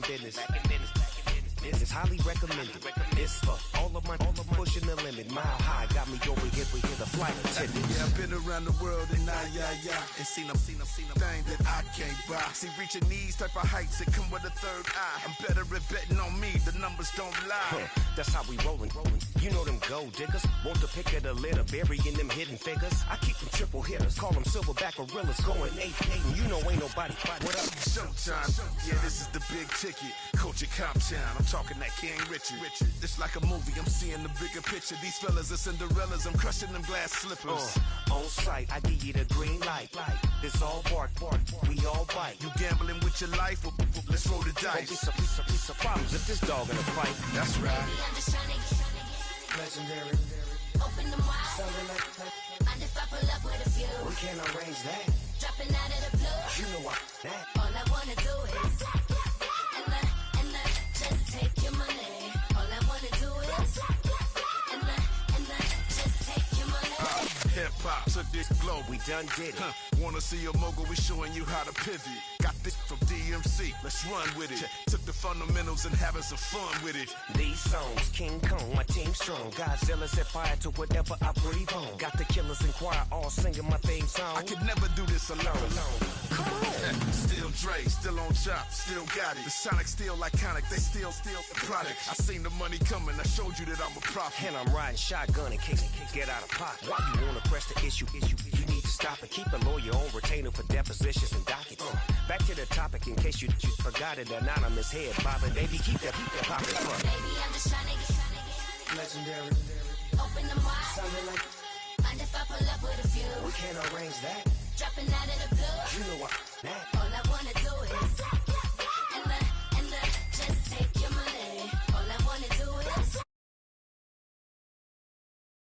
S24: business. It's highly recommended. It's for all of my pushing the limit. Mile high got me over here for the flight attendant.
S14: Yeah, I've been around the world and and seen them thing that I can't buy. See, reaching these type of heights, it come with a third eye. I'm better at betting on me, the numbers don't lie.
S24: That's how we rollin'. You know them gold diggers, want to pick at a litter, burying them hidden figures. I keep them triple hitters, call them silverback gorillas, going 8-8, and you know ain't nobody fight. What up?
S14: Showtime, yeah, this is the big ticket. Culture Comptown, I'm talking that King Richard. It's like a movie, I'm seeing the bigger picture. These fellas are Cinderellas, I'm crushing them glass slippers.
S24: On sight, I give you the green light. It's all bark, we all bite.
S14: You gambling with your life, let's roll the dice.
S24: Piece of problems if this dog in a fight.
S14: That's right.
S2: I'm just trying to get
S24: Legendary.
S2: open them wide.
S24: Something like
S2: Mind if I pull up with a few?
S24: we can't arrange that.
S2: Dropping out of the blue.
S24: You know what? That.
S2: All I wanna do is and just take your money. All I wanna do is and just take your money.
S14: Hip hop took this globe,
S24: we done did it.
S14: Wanna see a mogul? We showing you how to pivot. Got this from DMC, let's run with it. Took the fundamentals and having some fun with it.
S24: These songs, King Kong, my team strong. Godzilla set fire to whatever I breathe on. Got the killers in choir all singing my theme song.
S14: I could never do this alone.
S24: Come on.
S14: Still Dre, still on top, still got it. The Sonic still iconic, they still the product. I seen the money coming, I showed you that I'm a prophet.
S24: And I'm riding shotgun in case it can get out of pocket. Why you wanna press the issue? You need to stop it. Keep a lawyer on retainer for depositions and dockets. Back to the topic in case you forgot it. Anonymous head bobbing, baby, keep that popping.
S2: Baby, I'm just trying to get
S24: Legendary.
S2: open them wide.
S24: Something like
S2: Mind if I pull up with a few?
S24: we can't arrange that.
S2: Dropping out of the blue.
S24: You know what?